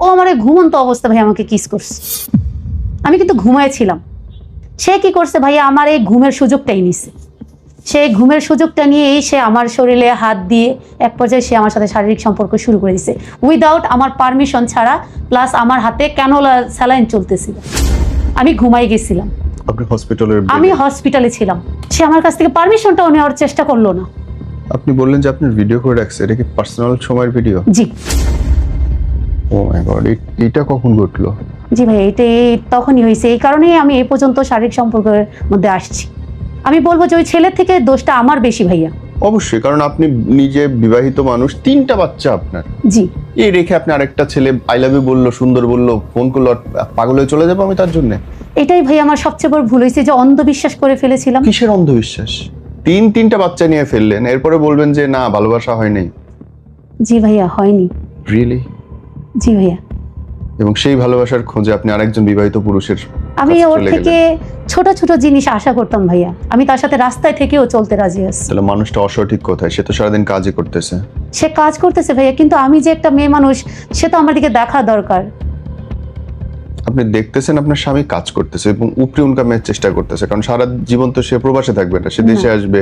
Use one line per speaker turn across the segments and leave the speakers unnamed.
ও আমার ঘুমন্ত অবস্থা ভাই আমাকে কিস করছে। আমি কিন্তু ঘুমাইছিলাম। সে কি করছে ভাইয়া, আমার এই ঘুমের সুযোগটাই নিছে। সেই ঘুমের সুযোগটা নিয়েই সে আমার শরীরে হাত দিয়ে এক পর্যায়ে সে আমার সাথে শারীরিক সম্পর্ক শুরু করে দিছে, উইদাউট আমার পারমিশন ছাড়া। প্লাস আমার হাতে ক্যানোলা স্যালাইন চলতেছিল। আমি ঘুমাই গেছিলাম। আমি হসপিটালে ছিলাম। সে আমার কাছ থেকে পারমিশনটাও নেওয়ার চেষ্টা করলো না।
আপনি বললেন যে আপনি ভিডিও করে রাখছে, এটা কি পার্সোনাল সময়ের ভিডিও?
জি।
ও মাই গড, এটা কখন ঘটলো?
জি ভাই, এটা তখনই হয়েছে। এই কারণেই আমি এই পর্যন্ত শারীরিক সম্পর্কের মধ্যে আসছি। আমি বলবো যে ওই ছেলের থেকে দোষটা আমার বেশি ভাইয়া।
অবশ্যই, কারণ আপনি নিজে বিবাহিত মানুষ, 3টা বাচ্চা আপনার।
জি।
এই রেখে আপনি আরেকটা ছেলে আই লাভ ইউ বললো, সুন্দর বললো, ফোন করলো, পাগল হয়ে চলে যাবো আমি তার জন্য?
এটাই ভাই আমার সবচেয়ে বড় ভুল হয়েছে, যে অন্ধবিশ্বাস করে ফেলেছিলাম।
কিসের অন্ধবিশ্বাস? 3টা বাচ্চা নিয়ে ফেললেন, এরপরে বলবেন যে না ভালোবাসা হয়নি।
জি ভাইয়া, হয়নি।
রিয়েলি?
জি ভাইয়া।
এবং সেই ভালোবাসার খোঁজে আপনি আরেকজন বিবাহিত পুরুষের
আমি ওর থেকে ছোট ছোট জিনিস আশা করতাম ভাইয়া। আমি তার সাথে রাস্তায় থেকেও চলতে রাজি আছি।
তাহলে মানুষটা অসঠিক কোথায়? সে তো সারাদিন কাজই করতেছে।
সে কাজ করতেছে ভাইয়া, কিন্তু আমি যে একটা মেয়ে মানুষ, সে তো আমার দিকে দেখা দরকার।
আপনি দেখতেছেন আপনার স্বামী কাজ করতেছে এবং উপরি ইনকামের চেষ্টা করতেছে, কারণ সারা জীবন তো সে প্রবাসে থাকবে না, সে দেশে আসবে,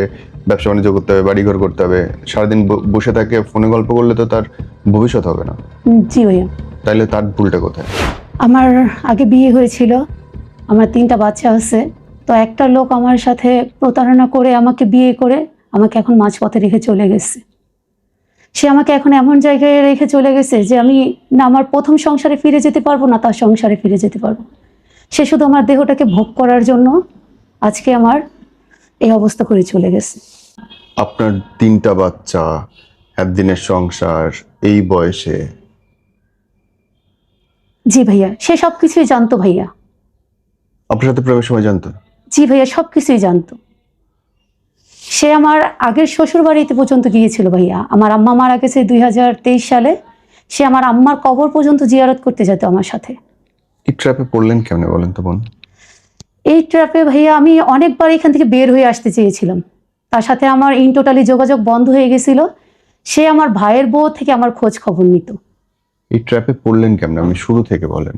ব্যবসা বাণিজ্য করতে হবে, বাড়িঘর করতে হবে। সারাদিন বসে থাকে ফোনে গল্প করলে তো তার ভবিষ্যৎ হবে না।
জি ভাইয়া।
তাইলে তার ভুলটা কোথায়?
আমার আগে বিয়ে হয়েছিল, আমার 3টা বাচ্চা আছে। তো একটা লোক আমার সাথে প্রতারণা করে আমাকে বিয়ে করে আমাকে এখন মাঝপথে রেখে চলে গেছে। সে আমাকে এখন এমন জায়গায় রেখে চলে গেছে যে আমি না আমার প্রথম সংসারে ফিরে যেতে পারবো, না তার সংসারে ফিরে যেতে পারবো। সে শুধু আমার দেহটাকে ভোগ করার জন্য আজকে আমার এই অবস্থা করে চলে গেছে।
আপনার 3টা বাচ্চা, একদিনের সংসার, এই বয়সে?
জি ভাইয়া, সে সব কিছুই জানতো ভাইয়া।
আপনার সাথে প্রেমের সময় জানতো?
জি ভাইয়া, সব কিছুই জানতো। সে আমার আগের শ্বশুর বাড়িতে পর্যন্ত গিয়েছিল ভাইয়া। আমার আম্মা মারা গেছে 2023 সালে। সে আমার আম্মার কবর পর্যন্ত জিয়ারত করতে যেত আমার সাথে।
এই ট্র্যাপে পড়লেন কেমনে বলেন তো বোন?
এই ট্র্যাপে ভাইয়া আমি অনেকবার এখান থেকে বের হয়ে আসতে চেয়েছিলাম। তার সাথে আমার ইন টোটালি যোগাযোগ বন্ধ হয়ে গেছিল। সে আমার ভাইয়ের বউ থেকে আমার খোঁজ খবর নিত।
এই ট্র্যাপে পড়লেন কেমনে, আমি শুরু থেকে বলেন।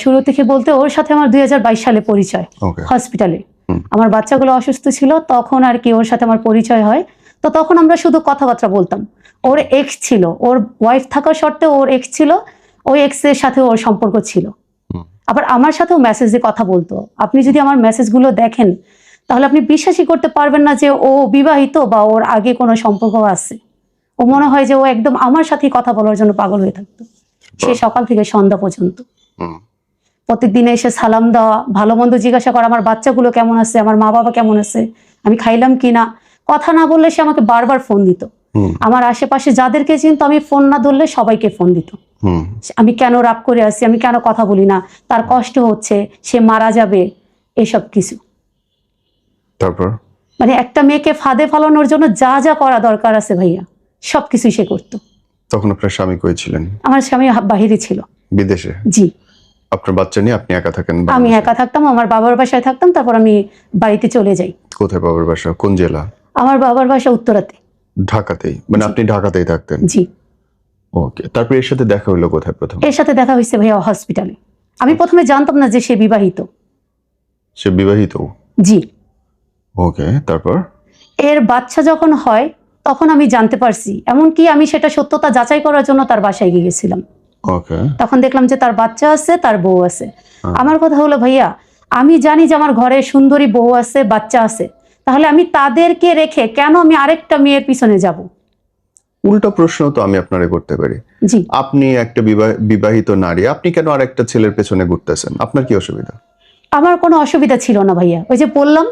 শুরু থেকে বলতে ওর সাথে আমার 2022 সালে পরিচয়, হসপিটালে। আমার বাচ্চাগুলো অসুস্থ ছিল তখন আর কি ওর সাথে আমার পরিচয় হয়। তো তখন আমরা শুধু কথাবার্তা বলতাম। ওর এক্স ছিল, ওর ওয়াইফ থাকা সত্ত্বেও ওর এক্স ছিল, ওই এক্সের সাথে ওর সম্পর্ক ছিল। আবার আমার সাথেও মেসেজে কথা বলতো। আপনি যদি আমার মেসেজগুলো দেখেন তাহলে আপনি বিশ্বাসই করতে পারবেন না যে ও বিবাহিত বা ওর আগে কোনো সম্পর্ক আছে। ও মনে হয় যে ও একদম আমার সাথেই কথা বলার জন্য পাগল হয়ে থাকতো, সে সকাল থেকে সন্ধ্যা পর্যন্ত। প্রত্যেকদিন এসে সালাম দেওয়া, ভালো মন্দ জিজ্ঞাসা করা, আমার বাচ্চাগুলো কেমন আছে, আমার মা বাবা কেমন আছে, আমি খাইলাম কিনা। কথা না বললে সে আমাকে বারবার ফোন দিত। আমার আশেপাশে যাদেরকে চিনতো আমি ফোন না ধরলে সবাইকে ফোন দিত। আমি কেন রাগ করে আছি, আমি কেন কথা বলি না, তার কষ্ট হচ্ছে, সে মারা যাবে, এসব কিছু।
তারপর
মানে একটা মেয়েকে ফাঁদে ফেলানোর জন্য যা যা করা দরকার আছে ভাইয়া, সবকিছুই সে করতো।
তখন আপনার স্বামী কই ছিলেন?
আমার স্বামী বাহিরে ছিল,
বিদেশে।
জি।
আপনার বাচ্চা নিয়ে আপনি একা থাকেন?
আমি একা থাকতাম, আমার বাবার বাসায় থাকতাম, তারপর আমি বাড়িতে চলে যাই।
কোথায় বাবার বাসা, কোন জেলা?
আমার বাবার বাসা উত্তরাতে।
ঢাকাতেই? মানে আপনি ঢাকাতেই থাকতেন?
জি।
ওকে, তারপর এর সাথে দেখা হলো কোথায় প্রথম?
এর সাথে দেখা হয়েছে ভাইয়া হসপিটালে। আমি প্রথমে জানতাম না যে সে বিবাহিত।
সে বিবাহিত?
জি।
ওকে, তারপর?
এর বাচ্চা যখন হয় তখন আমি জানতে পারছি, এমনকি আমি সেটা সত্যতা যাচাই করার জন্য তার বাসায় গিয়েছিলাম।
ওকে।
তখন দেখলাম যে তার বাচ্চা আছে, তার বউ আছে। আমার কথা হলো ভাইয়া, আমি জানি যে আমার ঘরে সুন্দরী বউ আছে, বাচ্চা আছে, তাহলে আমি তাদেরকে রেখে কেন আমি আরেকটা মেয়ের পিছনে যাব?
উল্টো প্রশ্ন তো আমি আপনারে করতে পারি।
জি।
আপনি একটা বিবাহিত নারী, আপনি কেন আরেকটা ছেলের পেছনে ঘুরতেছেন? আপনার কি অসুবিধা?
আমার কোনো অসুবিধা ছিল না ভাইয়া। ওই যে বললাম,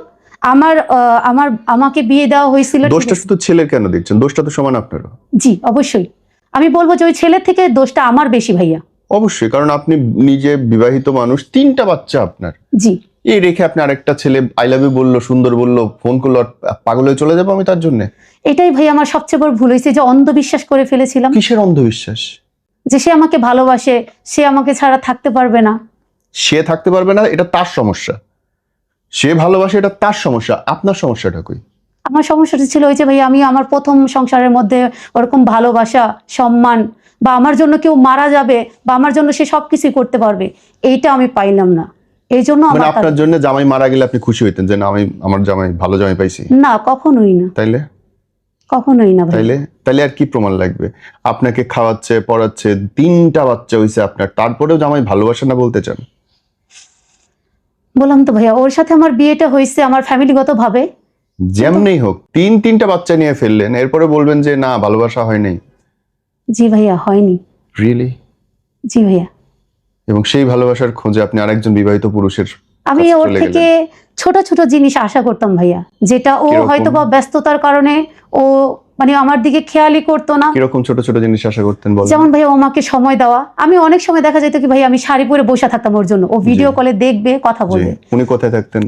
আমাকে বিয়ে দেওয়া হয়েছিল।
দোষটা শুধু ছেলের কেন দিচ্ছেন? দোষটা তো সমান আপনারও।
জি অবশ্যই। আমি বলবো যে ওই ছেলের থেকে দোষটা আমার বেশি ভাইয়া।
অবশ্যই, কারণ আপনি নিজে বিবাহিত মানুষ, 3টা বাচ্চা আপনার।
জি।
এই রেখে আপনি আরেকটা ছেলে আই লাভ ইউ বললো, সুন্দর বললো, ফোন করলো, পাগল হয়ে চলে যাবো আমি তার জন্য?
এটাই ভাই আমার সবচেয়ে বড় ভুল হয়েছে, যে অন্ধবিশ্বাস করে ফেলেছিলাম।
কিসের অন্ধবিশ্বাস?
যে সে আমাকে ভালোবাসে, সে আমাকে ছাড়া থাকতে পারবে না।
সে থাকতে পারবে না এটা তার সমস্যা, সে ভালোবাসে এটা তার সমস্যা, আপনার সমস্যাটা কই?
আমার সমস্যাটা ছিল ওই যে ভাই, আমি আমার প্রথম সংসারের মধ্যে ওরকম ভালোবাসা, সম্মান, বা আমার জন্য কেউ মারা যাবে, বা আমার জন্য সে সবকিছুই করতে পারবে, এইটা আমি পাইলাম না। এই জন্য
মানে আপনার জন্য জামাই মারা গেলে আপনি খুশি হইতেন যে না, আমি আমার জামাই ভালো জামাই পাইছি?
না, কখনোই না।
তাইলে
কখনোই না ভাই।
তাইলে আর কি প্রমাণ লাগবে? আপনাকে খাওয়াচ্ছে, পড়াচ্ছে, 3টা বাচ্চা হইছে আপনার, তারপরেও জামাই ভালোবাসে না বলতে চান?
বললাম তো ভাইয়া, ওর সাথে আমার বিয়েটা হয়েছে আমার ফ্যামিলিগত ভাবে।
যেমনি হোক 3টা বাচ্চা নিয়ে ফেললেন, এরপরে বলবেন যে না ভালোবাসা হয় নাই?
জি ভাইয়া, হয়নি।
রিয়েলি?
জি ভাইয়া।
এবং সেই ভালোবাসার খোঁজে আপনি আরেকজন বিবাহিত পুরুষের
আমি ওর থেকে ছোট ছোট জিনিস আশা করতাম ভাইয়া, যেটা ও হয়তো বা ব্যস্ততার কারণে ও মানে আমার দিকে খেয়ালই করতো না।
কিরকম ছোট ছোট জিনিস আশা করতেন বলেন?
যেমন ভাইয়া, ও আমাকে সময় দেওয়া। আমি অনেক সময় দেখা যেত কি ভাই, আমি শাড়ি পরে বসে থাকতাম ওর জন্য, ও ভিডিও কলে দেখবে, কথা বলবে।
উনি কোথায় থাকতেন?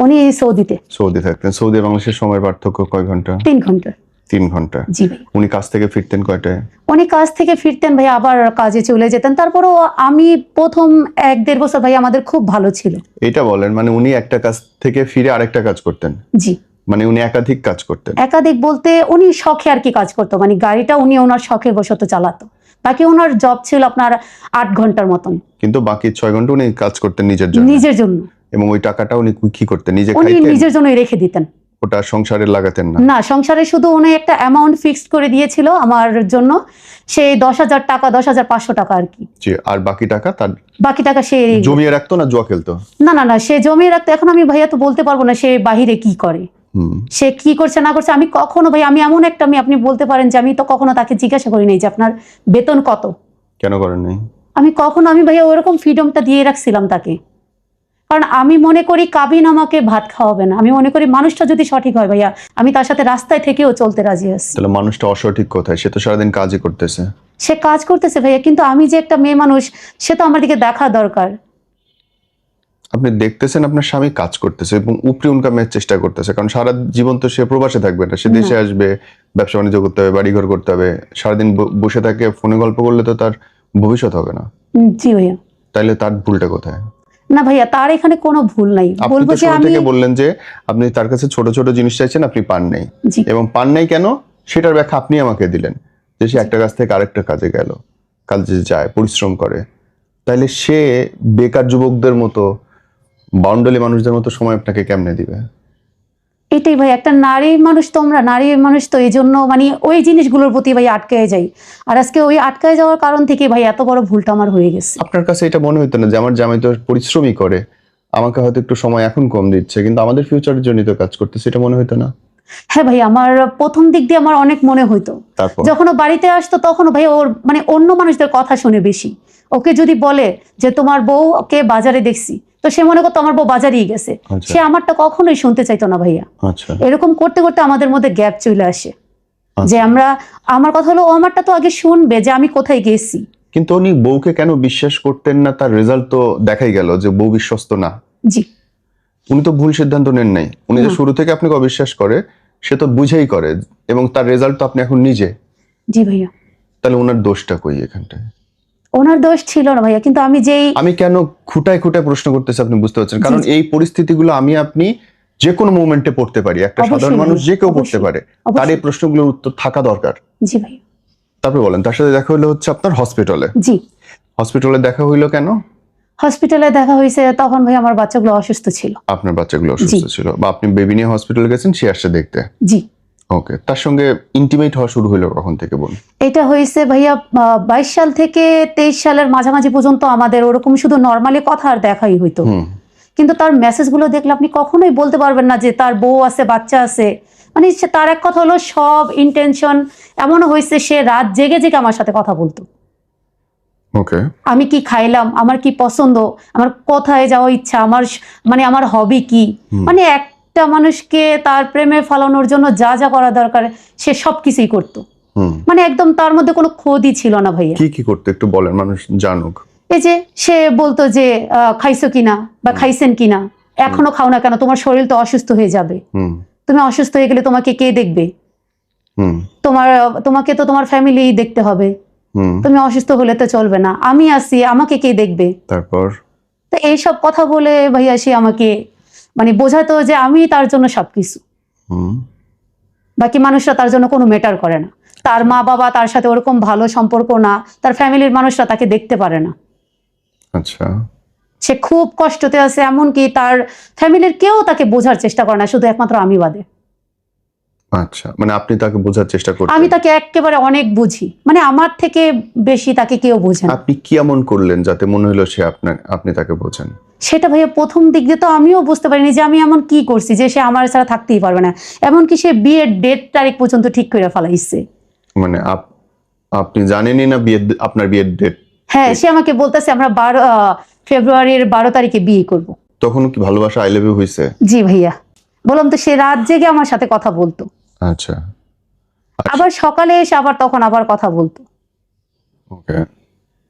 উনি সৌদিতে।
সৌদি থাকতেন। সৌদি বাংলাদেশের সময়ের পার্থক্য কয় ঘন্টা?
3 ঘন্টা।
3 ঘন্টা।
জি ভাই।
উনি কাজ থেকে ফিরতেন কয়টায়?
উনি কাজ থেকে ফিরতেন ভাই, আবার কাজে চলে যেতেন। তারপরও আমি প্রথম 1-1.5 বছর ভাই আমাদের খুব ভালো ছিল।
এটা বলেন, মানে উনি একটা কাজ থেকে ফিরে আরেকটা কাজ করতেন?
জি।
মানে উনি একাধিক কাজ করতেন?
একাধিক বলতে উনি শখে আর কি কাজ করতো, মানে গাড়িটা উনি ওনার শখের বশত চালাতো। বাকি ওনার জব ছিল আপনার 8 ঘন্টার মতন।
কিন্তু বাকি 6 ঘন্টা উনি কাজ করতেন নিজের জন্য?
নিজের জন্য।
এবং ওই টাকাটা উনি কি করতেন? নিজে
উনি
খাইতেন?
নিজের জন্যই রেখে দিতেন।
ওটা সংসারে লাগাতেন না?
না, সংসারে শুধু উনি একটা অ্যামাউন্ট ফিক্সড করে দিয়েছিল আমার জন্য, সেই 10,000 টাকা, 10,500 টাকা আর কি।
জি। আর বাকি টাকা তার?
বাকি টাকা সে
জমিয়ে রাখতো না জুয়া খেলতো?
না না না, সে জমিয়ে রাখতো। এখন আমি ভাইয়া তো বলতে পারবো না সে বাহিরে কি করে, সে কি করছে না করছে। আমি কখনো ভাই, আমি এমন একটা মেয়ে, আপনি বলতে পারেন যে আমি তো কখনো তাকে জিজ্ঞাসা করি নাই যে আপনার বেতন কত।
কেন করেন নাই?
আমি ভাইয়া ওরকম ফ্রিডমটা দিয়ে রাখছিলাম তাকে। কারণ আমি মনে করি কাবিন আমাকে ভাত খাওয়াবে না। আমি মনে করি মানুষটা যদি সঠিক হয় ভাইয়া, আমি তার সাথে রাস্তায় থেকেও চলতে রাজি আছি।
তাহলে মানুষটা অসঠিক কোথায়? সে তো সারাদিন কাজই করতেছে।
সে কাজ করতেছে ভাইয়া, কিন্তু আমি যে একটা মেয়ে মানুষ, সে তো আমার দিকে দেখা দরকার।
আপনি দেখতেছেন আপনার স্বামী কাজ করতেছে এবং উপরি ইনকামের চেষ্টা করতেছে, কারণ সারা জীবন তো সে প্রবাসে থাকবে না, সে দেশে আসবে, ব্যবসা বাণিজ্য করতে হবে, বাড়িঘর করতে হবে। সারাদিন বসে থাকে ফোনে গল্প করলে তো তার ভবিষ্যৎ হবে না।
জি ভাইয়া।
তাইলে তার ভুলটা কোথায়?
না ভাইয়া, তার এখানে কোনো ভুল নাই।
আপনি তো শুরু থেকে বললেন যে আপনি তার কাছে ছোট ছোট জিনিস চাইছেন, আপনি পান নাই। এবং পান নাই কেন সেটার ব্যাখ্যা আপনি আমাকে দিলেন, যে সে একটা কাজ থেকে আরেকটা কাজে গেল, কাজে যায়, পরিশ্রম করে। তাইলে সে বেকার যুবকদের মতো, বাউন্ডারি মানুষদের মতো সময় আপনাকে কেমনে দিবে?
এটাই ভাই, একটা নারী মানুষ তো, আমরা নারী মানুষ তো, এই জন্য মানে ওই জিনিসগুলোর প্রতি ভাই আটকায় যাই। আর আজকে ওই আটকায় যাওয়ার কারণ থেকে ভাই এত বড় ভুলটা আমার হয়ে গেছে।
আপনার কাছে এটা মনে হতো না যে আমার জামাই তো পরিশ্রমই করে, আমাকে হয়তো একটু সময় এখন কম দিচ্ছে, কিন্তু আমাদের ফিউচারের জন্য তো কাজ করতেছে, এটা মনে হতো না?
হ্যাঁ ভাই, আমার প্রথম দিক দিয়ে আমার অনেক মনে হইতো। যখন ও বাড়িতে আসতো তখন ভাই ওর মানে অন্য মানুষদের কথা শুনে বেশি। ওকে যদি বলে যে তোমার বউ ওকে বাজারে দেখছি, তো সে মনে করতো আমার বউ বাজারেই গেছে। সে আমারটা কখনোই শুনতে চাইতো না ভাইয়া। এরকম করতে করতে আমাদের মধ্যে গ্যাপ চলে আসে, যে আমার কথা হলো ও আমারটা তো আগে শুনবে যে আমি কোথায় গেছি।
কিন্তু উনি বউকে কেন বিশ্বাস করতেন না? তার রেজাল্ট তো দেখাই গেল যে বউ বিশ্বস্ত না।
জি।
উনি তো ভুল সিদ্ধান্ত নেন নাই। উনি যে শুরু থেকে আপনাকে অবিশ্বাস করে, সে তো বুঝেই করে, এবং তার রেজাল্ট তো আপনি এখন নিজে।
জি ভাইয়া।
তাহলে ওনার দোষটা কই এখানটায়?
ওনার দোষ ছিল না ভাইয়া, কিন্তু আমি
কেন খুঁটায় খুঁটায় প্রশ্ন করতেছি আপনি বুঝতে পারছেন? কারণ এই পরিস্থিতিগুলো আমি আপনি যে কোনো মোমেন্টে পড়তে পারি, একটা সাধারণ মানুষ যে কেউ পড়তে পারে। তার এই প্রশ্নগুলোর উত্তর থাকা দরকার।
জি ভাই।
তারপরে বলেন, তার সাথে দেখা হলো হচ্ছে আপনার হসপিটালে?
জি।
হসপিটালে দেখা হইলো কেন?
হসপিটালে দেখা হয়েছে তখন ভাই আমার বাচ্চাগুলো অসুস্থ ছিল।
আপনার বাচ্চাগুলো অসুস্থ ছিল, বা আপনি বেবি নিয়ে হসপিটালে গেছেন, সে আসছে দেখতে?
জি।
ওকে। তার সঙ্গে ইন্টিমেট হওয়া শুরু হলো কখন থেকে বলুন?
এটা হয়েছে ভাইয়া 22 সাল থেকে 23 সালের মাঝামাঝি পর্যন্ত আমাদের ওরকম শুধু নরমালি কথা আর দেখাই হইতো। কিন্তু তার মেসেজগুলো দেখলে আপনি কখনোই বলতে পারবেন না যে তার বউ আছে, বাচ্চা আছে। মানে তার এক কথা হলো সব ইন্টেনশন। এমনও হয়েছে সে রাত জেগে জেগে আমার সাথে কথা বলতো।
ওকে।
আমি কি খাইলাম, আমার কি পছন্দ, আমার কোথায় যাওয়া ইচ্ছা, আমার হবি কি, মানে একটা মানুষকে তার প্রেমে ফলানোর জন্য যা যা করা দরকার সে সবকিছুই করতো। মানে একদম তার মধ্যে কোনো খোদই ছিল না ভাইয়া।
কি করতে একটু বলেন, মানুষ জানুক।
এই যে সে বলতো যে খাইছো কিনা বা খাইছেন কিনা, এখনো খাও না কেন, তোমার শরীর তো অসুস্থ হয়ে যাবে, তুমি অসুস্থ হয়ে গেলে তোমাকে কে দেখবে, তোমাকে তো তোমার ফ্যামিলি দেখতে হবে, তুমি অসুস্থ হলে তো চলবে না, আমি আছি, আমাকে কে দেখবে।
তারপর
তো এইসব কথা বলে ভাইয়া সে আমাকে মানে বোঝাতো যে আমি তার জন্য সবকিছু। বাকি মানুষরা তার জন্য কোনো ম্যাটার করে না, তার মা বাবা তার সাথে ওরকম ভালো সম্পর্ক না, তার ফ্যামিলির মানুষরা তাকে দেখতে পারে না।
আচ্ছা,
সে খুব কষ্টতে আছে, এমনকি তার ফ্যামিলির কেউ তাকে বোঝার চেষ্টা করে না, শুধু একমাত্র আমি বাদে।
আচ্ছা, মানে আপনি তাকে বোঝার চেষ্টা করছেন?
আমি তাকে একেবারে অনেক বুঝি, মানে আমার থেকে বেশি তাকে কেউ বোঝে না।
আপনি কি এমন করলেন যাতে মনে হলো সে আপনি তাকে বোঝেন?
সেটা ভাইয়া প্রথম দিক দিয়ে তো আমিও বুঝতে পারিনি যে আমি এমন কি করছি যে সে আমার ছাড়া থাকতেই পারবে না। এমনকি সে বিয়ের ডেট তারিখ পর্যন্ত ঠিক করে ফেলাইছে।
মানে আপনি জানেনই না আপনার বিয়ের ডেট?
হ্যাঁ, সে আমাকে বলতেছে আমরা ফেব্রুয়ারির 12 তারিখে বিয়ে করব।
তখন কি ভালোবাসা আই লাভ ইউ হয়েছে?
জি ভাইয়া, বললাম তো, সে রাত জেগে আমার সাথে কথা বলতো,
আচ্ছা,
আবার সকালে এসে আবার তখন আবার কথা বলতো।
ওকে,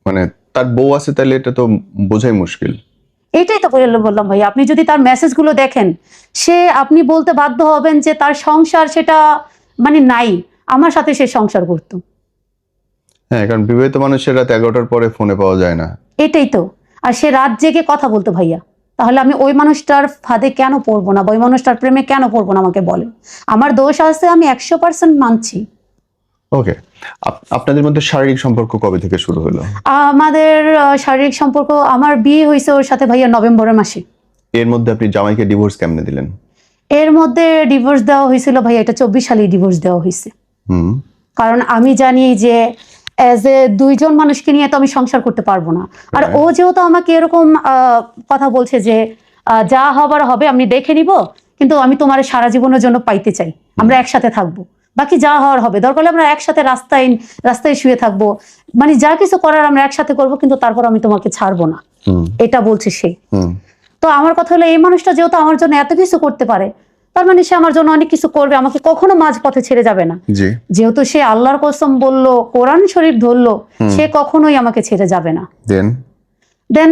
মানে তার বউ আছে, তাহলে এটা তো বোঝাই মুশকিল।
এটাই তো বললাম ভাই, আপনি যদি তার মেসেজগুলো দেখেন, আপনি বলতে বাধ্য হবেন যে তার সংসার সেটা মানে নাই, আমার সাথে সে সংসার করতো।
হ্যাঁ, কারণ বিবাহিত মানুষের রাত 11টার পরে ফোনে পাওয়া যায় না।
এটাই তো, আর সে রাত জেগে কথা বলতো ভাইয়া। তাহলে আমি ওই মানুষটার ফাঁদে কেন পড়বো না, বা ওই মানুষটার প্রেমে কেন পড়বো না, আমাকে বলেন। আমার দোষ আছে, আমি 100% মানছি।
ওকে, আপনাদের মধ্যে শারীরিক সম্পর্ক কবে থেকে শুরু হলো?
আমাদের শারীরিক সম্পর্ক, আমার বিয়ে হয়েছে ওর সাথে ভাইয়া নভেম্বরের মাসে।
এর মধ্যে আপনি জামাইকে ডিভোর্স কেমনে দিলেন?
এর মধ্যে ডিভোর্স দেওয়া হয়েছিল ভাইয়া, এটা 24 সালেই ডিভোর্স দেওয়া হয়েছে। কারণ আমি জানি যে এজ এ দুইজন মানুষকে নিয়ে তো আমি সংসার করতে পারবো না। আর ও যেহেতু আমাকে এরকম কথা বলছে যে যা হবার হবে আমি দেখে নিব, কিন্তু আমি তোমার সারা জীবনের জন্য পাইতে চাই, আমরা একসাথে থাকবো, বাকি যা হওয়ার হবে, দরকার হলে আমরা একসাথে রাস্তায় শুয়ে থাকবো, মানে যা কিছু করার আমরা একসাথে করবো, কিন্তু তারপর আমি তোমাকে ছাড়বো না, এটা বলছে সে। তো আমার কথা হলো, এই মানুষটা যেহেতু আমার জন্য এত কিছু করতে পারে, তার মানে সে আমার জন্য অনেক কিছু করবে, আমাকে কখনো মাঝ পথে ছেড়ে যাবে না। যেহেতু সে আল্লাহর কসম বললো, কোরআন শরীফ ধরলো, সে কখনোই আমাকে ছেড়ে যাবে না। দেন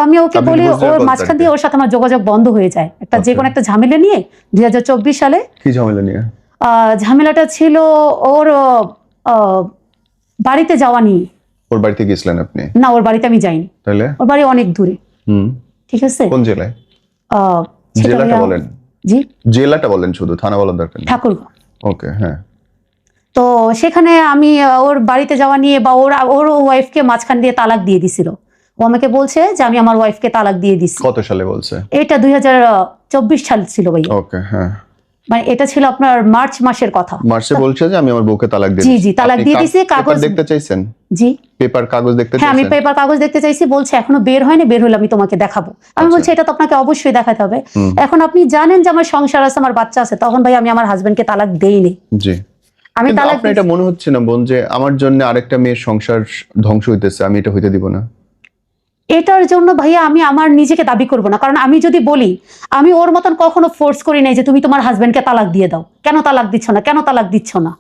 আমি ওকে বলি, ওর মাঝখান দিয়ে ওর সাথে আমার যোগাযোগ বন্ধ হয়ে যায় একটা যে কোনো একটা ঝামেলা নিয়ে। 2024 সালে
কি ঝামেলা নিয়ে?
ঝামেলাটা ছিল ওর বাড়িতে যাওয়া নিয়ে।
ওর বাড়িতে গেছিলেন আপনি?
না, ওর বাড়িতে আমি যাইনি। তাহলে? ওর বাড়ি অনেক দূরে। ঠিক আছে।
কোন জেলায়? জেলাটা বলেন। জি, জেলাটা বলেন, শুধু থানা বলার দরকার নেই।
ঠাকুরগাঁও।
ওকে, হ্যাঁ।
তো সেখানে আমি ওর বাড়িতে যাওয়া নিয়ে, বা ওর ওয়াইফকে মাঝখান দিয়ে তালাক দিয়ে দিছিল। ও আমাকে বলছে যে আমি আমার ওয়াইফকে তালাক দিয়ে দিছি।
কত সালে বলছে? এটা
2024 সাল ছিল ভাই।
ওকে, হ্যাঁ।
মানে এটা ছিল আপনার মার্চ মাসের কথা।
মার্চে বলছে যে আমি আমার বউকে তালাক দিয়ে
দিয়েছি। জি, তালাক দিয়ে দিয়েছি। কাগজ
দেখতে চাইছেন?
জি,
পেপার কাগজ দেখতে চাইছেন?
হ্যাঁ, আমি পেপার কাগজ দেখতে চাইছি। বলছে এখনো বের হয়নি, বের হলে আমি তোমাকে দেখাবো। আমি বলছি এটা তো আপনাকে অবশ্যই দেখাতে হবে। এখন আপনি জানেন যে আমার সংসার আছে, আমার বাচ্চা আছে, তখন ভাই আমি আমার হাজবেন্ডকে তালাক দেইনি। জি, আমি তালাক।
আপনার এটা মনে হচ্ছে না বোন, যে আমার জন্য আরেকটা মেয়ের সংসার ধ্বংস হইতেছে, আমি এটা হইতে দিব না?
এটার জন্য ভাইয়া আমি আমার নিজেকে দাবি করব না, কারণ আমি যদি বলি, আমি ওর মতন কখনো ফোর্স করি নাই যে তুমি তোমার হাজবেন্ডকে তালাক দিয়ে দাও, কেন তালাক দিচ্ছ না, কেন তালাক দিচ্ছ না,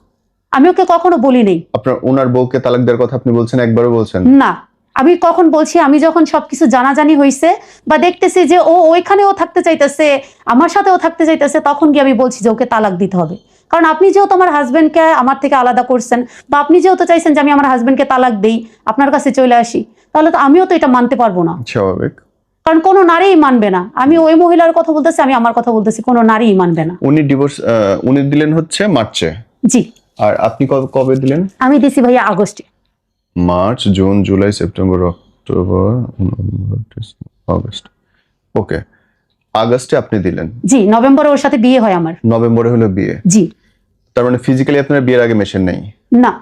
আমি ওকে কখনো বলি নাই।
আপনার ওনার বউকে তালাক দেওয়ার কথা আপনি বলছেন, একবারও বলছেন
না? আমি কখন বলছি, আমি যখন সবকিছু জানাজানি হয়েছে বা দেখতেছি যে ও ওইখানেও থাকতে চাইতেছে, আমার সাথেও থাকতে চাইতেছে, তখন গিয়ে আমি বলছি যে ওকে তালাক দিতে হবে। কারণ আপনি যেহেতু আমার হাজবেন্ডকে আমার থেকে আলাদা করছেন, বা আপনি যেহেতু চাইছেন যে আমি আমার হাজবেন্ডকে তালাক দেই, আপনার কাছে চলে আসি, তাহলে তো আমিও তো এটা মানতে পারবো না।
স্বাভাবিক,
কারণ কোনো নারীই মানবে না। আমি ওই মহিলার কথা বলতেছি, আমি আমার কথা বলতেছি, কোনো নারীই মানবে না।
উনি ডিভোর্স উনি দিলেন হচ্ছে মার্চে?
জি।
আর আপনি কবে দিলেন?
আমি দিছি ভাইয়া আগস্টে।
March, June, July, September, October, August. Okay, আগস্টে আপনি দিলেন।
জি, নভেম্বরে ওর সাথে বিয়ে হয় আমার।
নভেম্বরে হলো বিয়ে? জি। তার মানে ফিজিক্যালি আপনার বিয়ের আগে মেশেন নাই?
না,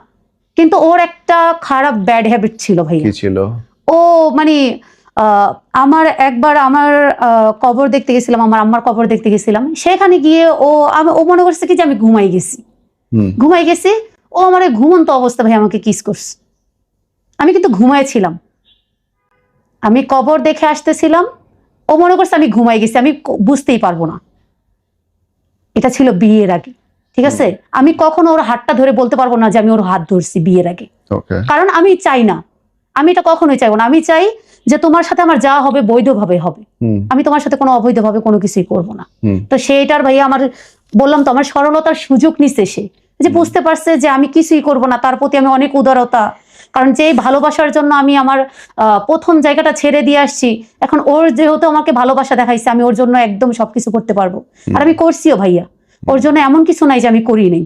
কিন্তু ওর একটা খারাপ ব্যাড হ্যাবিট ছিল ভাইয়া।
কি ছিল?
ও মানে আমার একবার আমার কবর দেখতে গেছিলাম, আমার আম্মার কবর দেখতে গেছিলাম, সেখানে গিয়ে ও মনে করছে কি যে আমি ঘুমাই গেছি। ও আমার ঘুমন্ত অবস্থা ভাই আমাকে কিস করছে। আমি কিন্তু ঘুমাইছিলাম, আমি কবর দেখে আসতেছিলাম, ও মনে করছে আমি ঘুমাই গেছি, আমি বুঝতেই পারবো না। এটা ছিল বিয়ের আগে, ঠিক আছে। আমি কখনো ওর হাতটা ধরে বলতে পারবো না যে আমি ওর হাত ধরছি বিয়ের আগে, কারণ আমি চাই না, আমি এটা কখনোই চাইবো না। আমি চাই যে তোমার সাথে আমার যা হবে বৈধভাবে হবে, আমি তোমার সাথে কোনো অবৈধভাবে কোনো কিছুই করবো না। তো সেইটার ভাইয়া আমার বললাম তো, আমার সরলতার সুযোগ নিচ্ছে সে, যে বুঝতে পারছে যে আমি কিছুই করবো না, তার প্রতি আমি অনেক উদারতা, কারণ যে ভালোবাসার জন্য আমি আমার প্রথম জায়গাটা ছেড়ে দিয়ে আসছি, এখন ওর যেহেতু আমাকে ভালোবাসা দেখাইছে, আমি ওর জন্য একদম সবকিছু করতে পারবো, আর আমি করছিও ভাইয়া। ওর জন্য এমন কিছু নাই যে আমি করি নাই।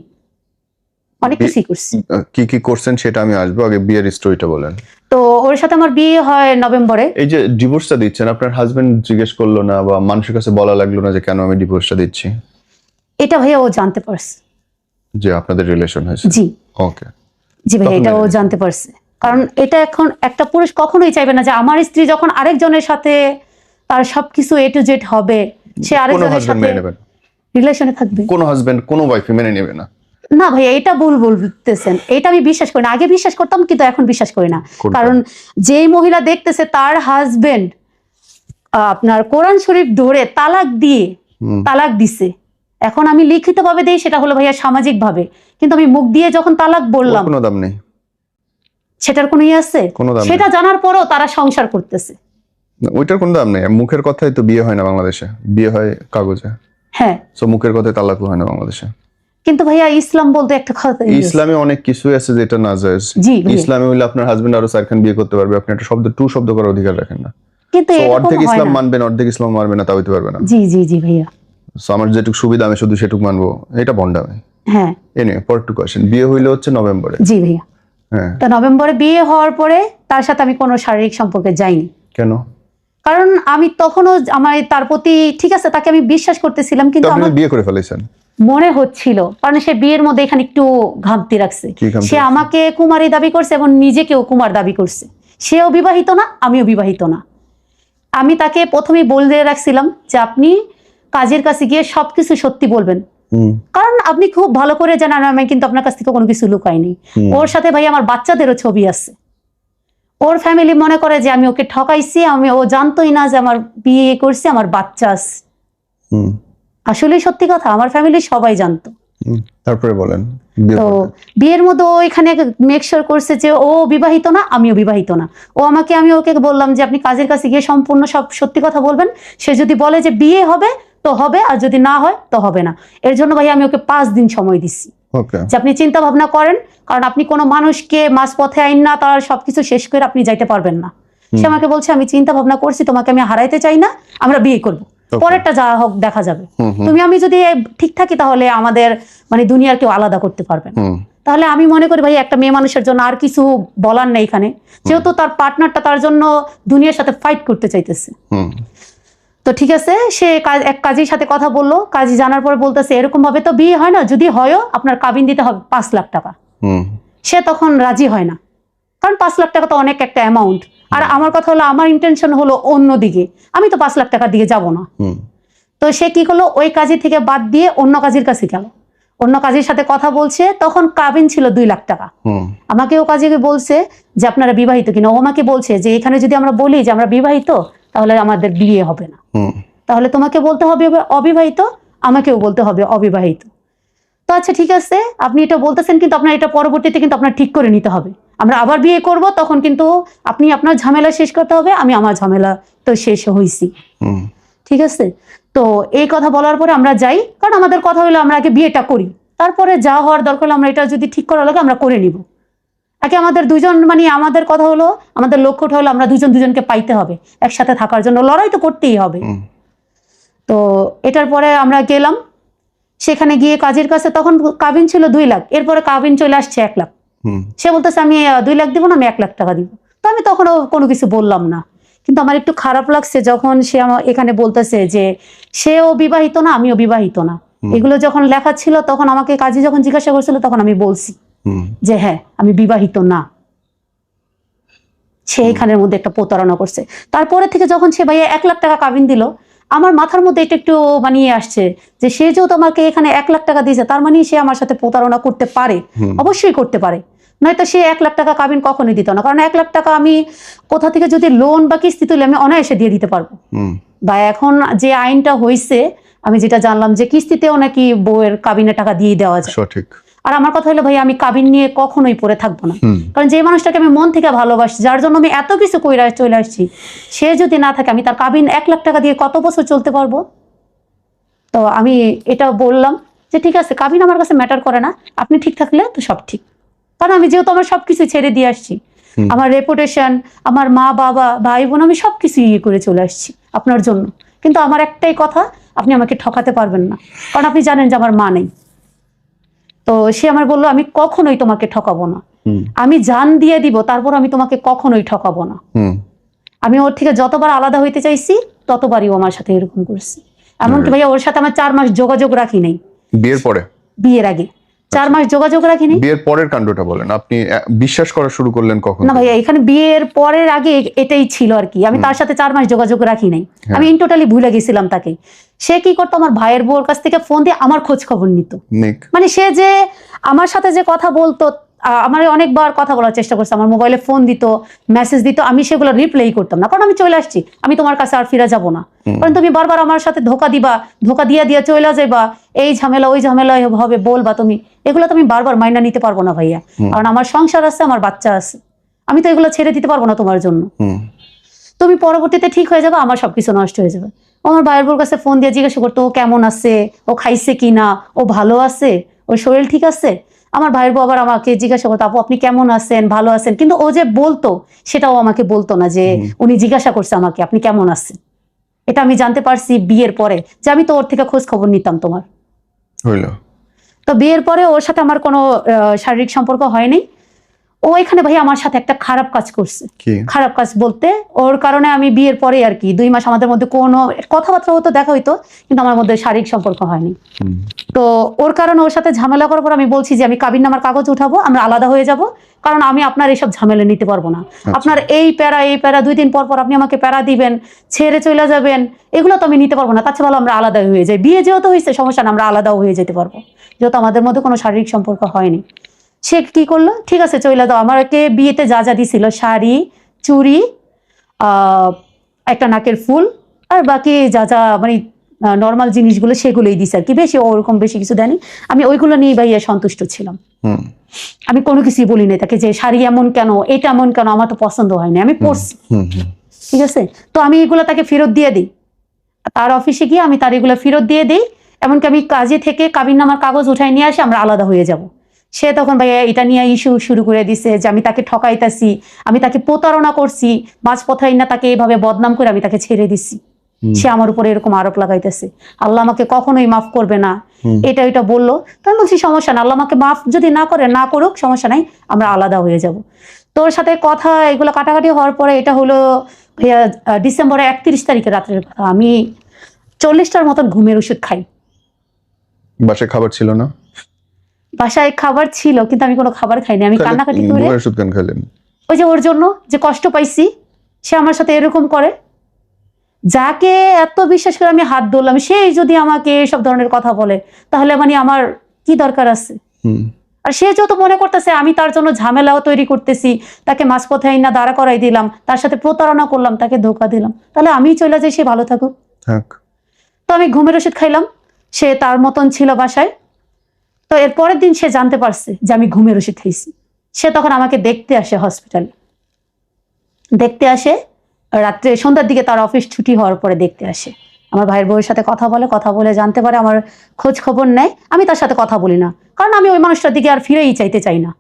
অনেক কিছুই করছি।
কি কি করছেন সেটা আমি আসবো, আগে বিয়ের স্টোরিটা বলেন।
তো ওর সাথে আমার বিয়ে হয় নভেম্বরে।
এই যে ডিভোর্সটা দিচ্ছেন, আপনার হাজবেন্ড জিজ্ঞেস করলো না বা মানুষের কাছে বলা লাগলো না যে কেন আমি ডিভোর্সটা দিচ্ছি?
এটা ভাইয়া ও জানতে পারছে
যে আপনাদের রিলেশন হয়েছে?
জি
ওকে।
জি ভাইয়া, এটা ও জানতে পারছে। কারণ এটা এখন একটা পুরুষ কখনোই চাইবে না যে আমার স্ত্রী যখন আরেকজনের সাথে তার সবকিছু এ টু জেড হবে, সে আরেকজনের সাথে রিলেশনে থাকবে।
কোন হাজবেন্ড কোন ওয়াইফ মেনে নেবে না।
না ভাইয়া, এটা ভুল বলতেছেন। এটা আমি বিশ্বাস করি না। আগে বিশ্বাস করতাম, কিন্তু এখন বিশ্বাস করি না। কারণ যেই মহিলা দেখতেছে তার হাজবেন্ড আপনার কোরআন শরীফ ধরে তালাক দিছে, এখন আমি লিখিত ভাবে দিই, সেটা হলো ভাইয়া সামাজিক ভাবে, কিন্তু আমি মুখ দিয়ে যখন তালাক বললাম
কোনো দাম নেই,
সেটার কোনো ইয়ে আছে? সেটা জানার পরেও তারা সংসার করতেছে।
ওইটার কোনো দাম নেই। মুখের কথাই তো বিয়ে হয় না বাংলাদেশে, বিয়ে হয় কাগজে।
হ্যাঁ,
সো মুখের কথায় তালাকও হয় না বাংলাদেশে।
কিন্তু ভাইয়া ইসলাম বলতে একটা কথা,
ইসলামে অনেক কিছু আছে যেটা নাজায়েজ। ইসলামে হইলে আপনার হাজবেন্ড আরো 4 খান বিয়ে করতে পারবে, আপনি একটা শব্দ করার অধিকার রাখেন না।
কিন্তু
অর্ধেক ইসলাম মানবেন, অর্ধেক ইসলাম মানবে না, তা হইতে পারবে না।
জি জি জি ভাইয়া।
সো আমার যেটুকু সুবিধা আমি শুধু সেটুকু মানবো, এটা ভন্ডামি।
হ্যাঁ,
এনে পরের টু কোশ্চেন, বিয়ে হইলে হচ্ছে নভেম্বরে?
জি ভাইয়া।
হ্যাঁ,
তো নভেম্বরে বিয়ে হওয়ার পরে তার সাথে আমি কোনো শারীরিক সম্পর্কে যাইনি।
কেন?
কারণ আমি তখনও আমার তার প্রতি, ঠিক আছে, তাকে আমি বিশ্বাস করতেছিলাম, কিন্তু আমার
বিয়ে করে ফেলেছেন
মনে হচ্ছিল, কারণ সে বিয়ের মধ্যে এখানে একটু ঘামতি রাখছে। সে আমাকে কুমারী দাবি করছে এবং নিজেকেও কুমার দাবি করছে। সেও বিবাহিত না, আমিও বিবাহিত না। আমি তাকে প্রথমেই বলে রাখছিলাম যে আপনি কাজের কাছে গিয়ে সবকিছু সত্যি বলবেন, কারণ আপনি খুব ভালো করে জানেন আমি কিন্তু আপনার কাছ থেকে কোনো কিছু লুকাইনি। ওর সাথে ভাই আমার বাচ্চাদেরও ছবি আছে। ওর ফ্যামিলি মনে করে যে আমি ওকে ঠকাইছি, ও জানতোই না যে আমার বিয়ে করছে, আমার বাচ্চা আছে। আসলে সত্যি কথা, আমার ফ্যামিলি সবাই জানতো।
তারপরে বলেন।
তো বিয়ের মধ্যে ও এখানে মেক শিওর করছে যে ও বিবাহিত না, আমিও বিবাহিত না। আমি ওকে বললাম যে আপনি কাজের কাছে গিয়ে সম্পূর্ণ সব সত্যি কথা বলবেন। সে যদি বলে যে বিয়ে হবে তো হবে, আর যদি না হয় তো হবে না। এর জন্য ভাই আমি ওকে 5 দিন সময় দিচ্ছি যে আপনি চিন্তা ভাবনা করেন, কারণ আপনি কোনো মানুষকে মাঝ পথে আইন না, তার সবকিছু শেষ করে আপনি যাইতে পারবেন না। সে আমাকে বলছে আমি চিন্তা ভাবনা করছি, তোমাকে আমি হারাইতে চাই না, আমরা বিয়ে করবো, পরেরটা যা হোক দেখা যাবে। আমি যদি ঠিক থাকি তাহলে আমাদের মানে দুনিয়ার কেউ আলাদা করতে পারবে না। তাহলে আমি মনে করি ভাই একটা মেয়ে মানুষের জন্য আর কিছু বলার নেই এখানে, যেহেতু তার পার্টনারটা তার জন্য দুনিয়ার সাথে ফাইট করতে চাইতেছে। তো ঠিক আছে, সে এক কাজীর সাথে কথা বললো। কাজী জানার পর বলতেছে এরকম ভাবে তো বিয়ে হয় না, যদি হয়ও আপনার কাবিন দিতে হবে 5 লাখ টাকা। সে তখন রাজি হয় না, কারণ 5 লাখ টাকা তো অনেক একটা অ্যামাউন্ট। আর আমার কথা হলো, আমার ইন্টেনশন হলো অন্যদিকে, আমি তো 5 লাখ টাকা দিয়ে যাব না। তো সে কি করলো, ওই কাজী থেকে বাদ দিয়ে অন্য কাজীর কাছে গেল, অন্য কাজীর সাথে কথা বলছে। তখন কাবিন ছিল 2 লাখ টাকা। আমাকে ও কাজীকে বলছে যে আপনারা বিবাহিত কিনা। ও আমাকে বলছে যে এখানে যদি আমরা বলি যে আমরা বিবাহিত তাহলে আমাদের বিয়ে হবে না, তাহলে তোমাকে বলতে হবে অবিবাহিত, আমাকেও বলতে হবে অবিবাহিত। তো আচ্ছা ঠিক আছে, আপনি এটা বলতেছেন, কিন্তু আপনার এটা পরবর্তীতে কিন্তু আপনার ঠিক করে নিতে হবে। আমরা আবার বিয়ে করব, তখন কিন্তু আপনি আপনার ঝামেলা শেষ করতে হবে, আমি আমার ঝামেলা তো শেষ হইছি। ঠিক আছে, তো এই কথা বলার পরে আমরা যাই, কারণ আমাদের কথা হলো আমরা আগে বিয়েটা করি, তারপরে যা হওয়ার দরকার হলো আমরা এটা যদি ঠিক করা লাগে আমরা করে নিব। আগে আমাদের দুজন মানে আমাদের কথা হলো, আমাদের লক্ষ্যটা হলো আমরা দুজনকে পাইতে হবে, একসাথে থাকার জন্য লড়াই তো করতেই হবে। তো এটার পরে আমরা গেলাম, সেখানে গিয়ে কাজের কাছে তখন কাবিন ছিল 2 লাখ, এরপরে কাবিন চলে আসছে 1 লাখ। সে বলতেছে আমি 2 লাখ দিব না, আমি 1 লাখ টাকা দিব। তো আমি তখনও কোনো কিছু বললাম না, কিন্তু আমার একটু খারাপ লাগছে যখন সে আমার এখানে বলতেছে যে সেও বিবাহিত না, আমিও বিবাহিত না। এগুলো যখন লেখা ছিল তখন আমাকে কাজী যখন জিজ্ঞাসা করছিল তখন আমি বলছি যে হ্যাঁ আমি বিবাহিত না। সে এখানের মধ্যে একটা প্রতারণা করছে। তারপরে থেকে যখন সে ভাইয়া 1 লাখ টাকা কাবিন দিল, আমার মাথার মধ্যে এটা একটু বানিয়ে আসছে যে সে যেহেতু আমাকে এখানে 1 লাখ টাকা দিয়েছে, তার মানে সে আমার সাথে প্রতারণা করতে পারে, অবশ্যই করতে পারে। নয়তো সে 1 লাখ টাকা কাবিন কখনোই দিত না, কারণ 1 লাখ টাকা আমি কোথা থেকে যদি লোন বা কিস্তি তুলে আমি অনায়াসে দিয়ে দিতে পারবো। বা এখন যে আইনটা হয়েছে আমি যেটা জানলাম যে কিস্তিতেও নাকি বউয়ের কাবিনের টাকা দিয়ে দেওয়া যায়। সঠিক। আর আমার কথা হলো ভাই আমি কাবিন নিয়ে কখনোই পড়ে থাকবো না, কারণ যে মানুষটাকে আমি মন থেকে ভালোবাসি, যার জন্য আমি এত কিছু কইরা চলে আসছি, সে যদি না থাকে আমি তার কাবিন 1 লাখ টাকা দিয়ে কত বছর চলতে পারবো? তো আমি এটা বললাম যে ঠিক আছে, কাবিন আমার কাছে ম্যাটার করে না, আপনি ঠিক থাকলে তো সব ঠিক। কারণ আমি যেহেতু আমার সবকিছু ছেড়ে দিয়ে আসছি, আমার রেপুটেশন, আমার মা বাবা ভাই বোন, আমি সবকিছু ইয়ে করে চলে আসছি আপনার জন্য। কিন্তু আমার একটাই কথা, আপনি আমাকে ঠকাতে পারবেন না, কারণ আপনি জানেন যে আমার মা নেই। তো সে আমার বললো আমি কখনোই তোমাকে ঠকাবো না, আমি জান দিয়ে দিব, তারপর আমি তোমাকে কখনোই ঠকাবো না। আমি ওর থেকে যতবার আলাদা হইতে চাইছি ততবারই ও আমার সাথে এরকম করছে। এমনকি ভাইয়া ওর সাথে আমার 4 মাস যোগাযোগ রাখি নাই।
বিয়ের পরে?
বিয়ের আগে 4 মাস যোগাযোগ রাখি নাই।
বিয়ের পরের কাণ্ডটা বলেন, আপনি বিশ্বাস করা শুরু করলেন কখন?
না ভাইয়া, এখানে বিয়ের পরের আগে এটাই ছিল আর কি। আমি তার সাথে 4 মাস যোগাযোগ রাখি নাই, আমি ইন টোটালি ভুলে গেছিলাম তাকে। সে কি করতো, আমার ভাইয়ের বউর কাছ থেকে ফোন দিয়ে আমার খোঁজ খবর নিত। মানে সে যে আমার সাথে যে কথা বলতো, আমার অনেকবার কথা বলার চেষ্টা করছে, আমার মোবাইলে ফোন দিত, মেসেজ দিত, আমি সেগুলো রিপ্লাই করতাম না, কারণ আমি চলে আসছি, আমি তোমার কাছে আর ফিরে যাব না। কারণ তুমি বারবার আমার সাথে ধোকা দিবা, ধোকা দিয়ে দিয়ে চলে যাইবা, এই ঝামেলা ওই ঝামেলা হবে বলবা তুমি, এগুলো তো আমি বারবার মাইনা নিতে পারবো না ভাইয়া। কারণ আমার সংসার আছে, আমার বাচ্চা আছে, আমি তো এগুলো ছেড়ে দিতে পারবো না তোমার জন্য। তুমি পরবর্তীতে ঠিক হয়ে যাবে, আমার সবকিছু নষ্ট হয়ে যাবে। আমার ভাইয়ের বোর কাছে ফোন দিয়ে জিজ্ঞাসা করতো ও কেমন আছে, ও খাইছে কিনা, ও ভালো আছে, ওর শরীর ঠিক আছে। আমার ভাইয়ের বউ আবার আমাকে জিজ্ঞাসা করতো আপু আপনি কেমন আছেন, ভালো আছেন, কিন্তু ও যে বলতো সেটাও আমাকে বলতো না, যে উনি জিজ্ঞাসা করছে আমাকে আপনি কেমন আছেন। এটা আমি জানতে পারছি বিয়ের পরে, যে আমি তো ওর থেকে খোঁজ খবর নিতাম তোমার। তো বিয়ের পরে ওর সাথে আমার কোনো শারীরিক সম্পর্ক হয়নি। ও এখানে ভাই আমার সাথে একটা খারাপ কাজ করছে। খারাপ কাজ বলতে, ওর কারণে আমি বিয়ের পরে আর কি 2 মাস আমাদের মধ্যে কোনো কথাবার্তা হতো, দেখা হইতো, কিন্তু আমার মধ্যে শারীরিক সম্পর্ক হয়নি। তো ওর কারণে ওর সাথে ঝামেলা করার পর আমি বলছি যে আমি কাবিননামার কাগজ উঠাবো, আমরা আলাদা হয়ে যাব, কারণ আমি আপনার এইসব ঝামেলা নিতে পারবো না। আপনার এই প্যারা 2 দিন পর পর আপনি আমাকে প্যারা দিবেন, ছেড়ে চলে যাবেন, এগুলো তো আমি নিতে পারবো না। তার চেয়ে ভালো আমরা আলাদা হয়ে যাই, বিয়ে যেহেতু হয়েছে সমস্যা না, আমরা আলাদাও হয়ে যেতে পারবো, যেহেতু আমাদের মধ্যে কোনো শারীরিক সম্পর্ক হয়নি। সে কি করলো, ঠিক আছে চলে দাও। আমাকে বিয়েতে যা যা দিছিল, শাড়ি, চুড়ি, একটা নাকের ফুল, আর বাকি যা যা মানে নর্মাল জিনিসগুলো সেগুলোই দিছে আর কি, বেশি ওরকম বেশি কিছু দেয়নি। আমি ওইগুলো নিয়ে ভাইয়া সন্তুষ্ট ছিলাম। আমি কোনো কিছুই বলি নাই তাকে যে শাড়ি এমন কেন, এটা এমন কেন, আমার তো পছন্দ হয়নি, আমি পরছি, ঠিক আছে। তো আমি এগুলো তাকে ফেরত দিয়ে দিই, তার অফিসে গিয়ে আমি তার এগুলো ফেরত দিয়ে দিই। এমনকি আমি কাজে থেকে কাবিননামার কাগজ উঠাই নিয়ে আসি, আমরা আলাদা হয়ে যাব। সে তখন ভাইয়া এটা নিয়ে ইস্যু শুরু করে দিছে যে আমি তাকে ঠকাইতাছি, আমি তাকে প্রতারণা করছি, মাঝপথাই না তাকে এইভাবে বদনাম করে আমি তাকে ছেড়ে দিছি। সে আমার উপরে এরকম আরোপ লাগাইতেছে, আল্লাহ আমাকে কখনোই মাফ করবে না, এটা বললো। তো আমি বলছি সমস্যা না, আল্লাহ আমাকে মাফ যদি না করে, না করুক, সমস্যা নাই, আমরা আলাদা হয়ে যাব। তোর সাথে কথা এগুলো কাটাকাটি হওয়ার পরে, এটা হলো ভাইয়া ডিসেম্বরের 31 তারিখে রাত্রের কথা। আমি 40টার মতন ঘুমের ওষুধ খাই।
বাসায় খাবার ছিল না?
বাসায় খাবার ছিল, কিন্তু আমি কোনো খাবার খাইনি, আমি কান্নাকাটি করে। ওই যে ওর জন্য যে কষ্ট পাইছি, সে আমার সাথে এরকম করে। যাকে এত বিশ্বাস করে আমি হাত ধরলাম, সেই যদি আমাকে এসব ধরনের কথা বলে, তাহলে মানে আমার কি দরকার আছে? আর সে যত মনে করতেছে আমি তার জন্য ঝামেলাও তৈরি করতেছি, তাকে মাঝপথে না দাঁড়া করাই দিলাম, তার সাথে প্রতারণা করলাম, তাকে ধোকা দিলাম, তাহলে আমি চলে যাই, সে ভালো থাকুক। তো আমি ঘুমের ওষুধ খাইলাম, সে তার মতন ছিল বাসায়। তো এর পরের দিন সে জানতে পারছে যে আমি ঘুমের ওষুধ খাইছি। সে তখন আমাকে দেখতে আসে, হসপিটালে দেখতে আসে, রাত্রে সন্ধ্যার দিকে তার অফিস ছুটি হওয়ার পরে দেখতে আসে। আমার ভাইয়ের বউয়ের সাথে কথা বলে জানতে পারে, আমার খোঁজ খবর নেয়। আমি তার সাথে কথা বলি না, কারণ আমি ওই মানুষটার দিকে আর ফিরেই চাইতে চাই না।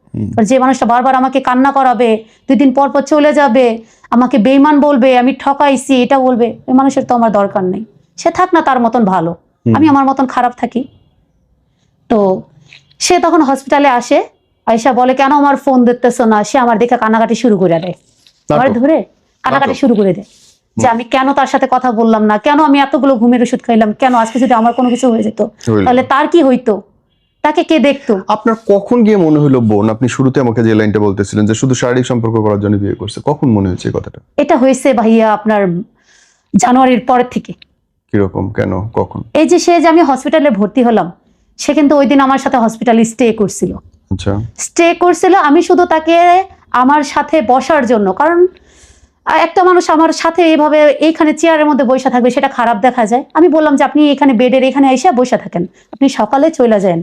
যে মানুষটা বারবার আমাকে কান্না করাবে, 2 দিন পর পর চলে যাবে, আমাকে বেঈমান বলবে, আমি ঠকাইছি এটা বলবে, ওই মানুষের তো আমার দরকার নেই। সে থাক না তার মতন ভালো, আমি আমার মতন খারাপ থাকি। তো সে তখন হসপিটালে আসে, আয়শা বলে কেন আমার ফোন দেখতেছো না। সে আমার দেখে কান্নাকাটি শুরু করে দেয়, আমার ধরে কান্নাকাটি শুরু করে দেয় যে আমি কেন তার সাথে কথা বললাম না, কেন আমি এতগুলো ঘুমের ওষুধ খাইলাম, কেন আজকে যদি আমার কোনো কিছু হয়ে যেত তাহলে তার কি হইতো, তাকে কে দেখতো।
আপনার কখন গিয়ে মনে হলো বোন, আপনি শুরুতে আমাকে যে লাইনটা বলতেছিলেন যে শুধু শারীরিক সম্পর্ক করার জন্য বিয়ে করছে, কখন মনে হয়েছে এই কথাটা?
এটা হয়েছে ভাইয়া আপনার জানুয়ারির পরের থেকে।
কিরকম, কেন, কখন?
এই যে সে যে আমি হসপিটালে ভর্তি হলাম, সে কিন্তু ওই দিন আমার সাথে হসপিটালে স্টে করছিল।
আচ্ছা,
স্টে করছিল, আমি শুধু তাকে আমার সাথে বসার জন্য, কারণ একটা মানুষ আমার সাথে এইভাবে এইখানে চেয়ারের মধ্যে বসে থাকবে, সেটা খারাপ দেখা যায়। আমি বললাম যে আপনি এখানে বেডের এখানে এসে বসে থাকেন, আপনি সকালে চলে যান।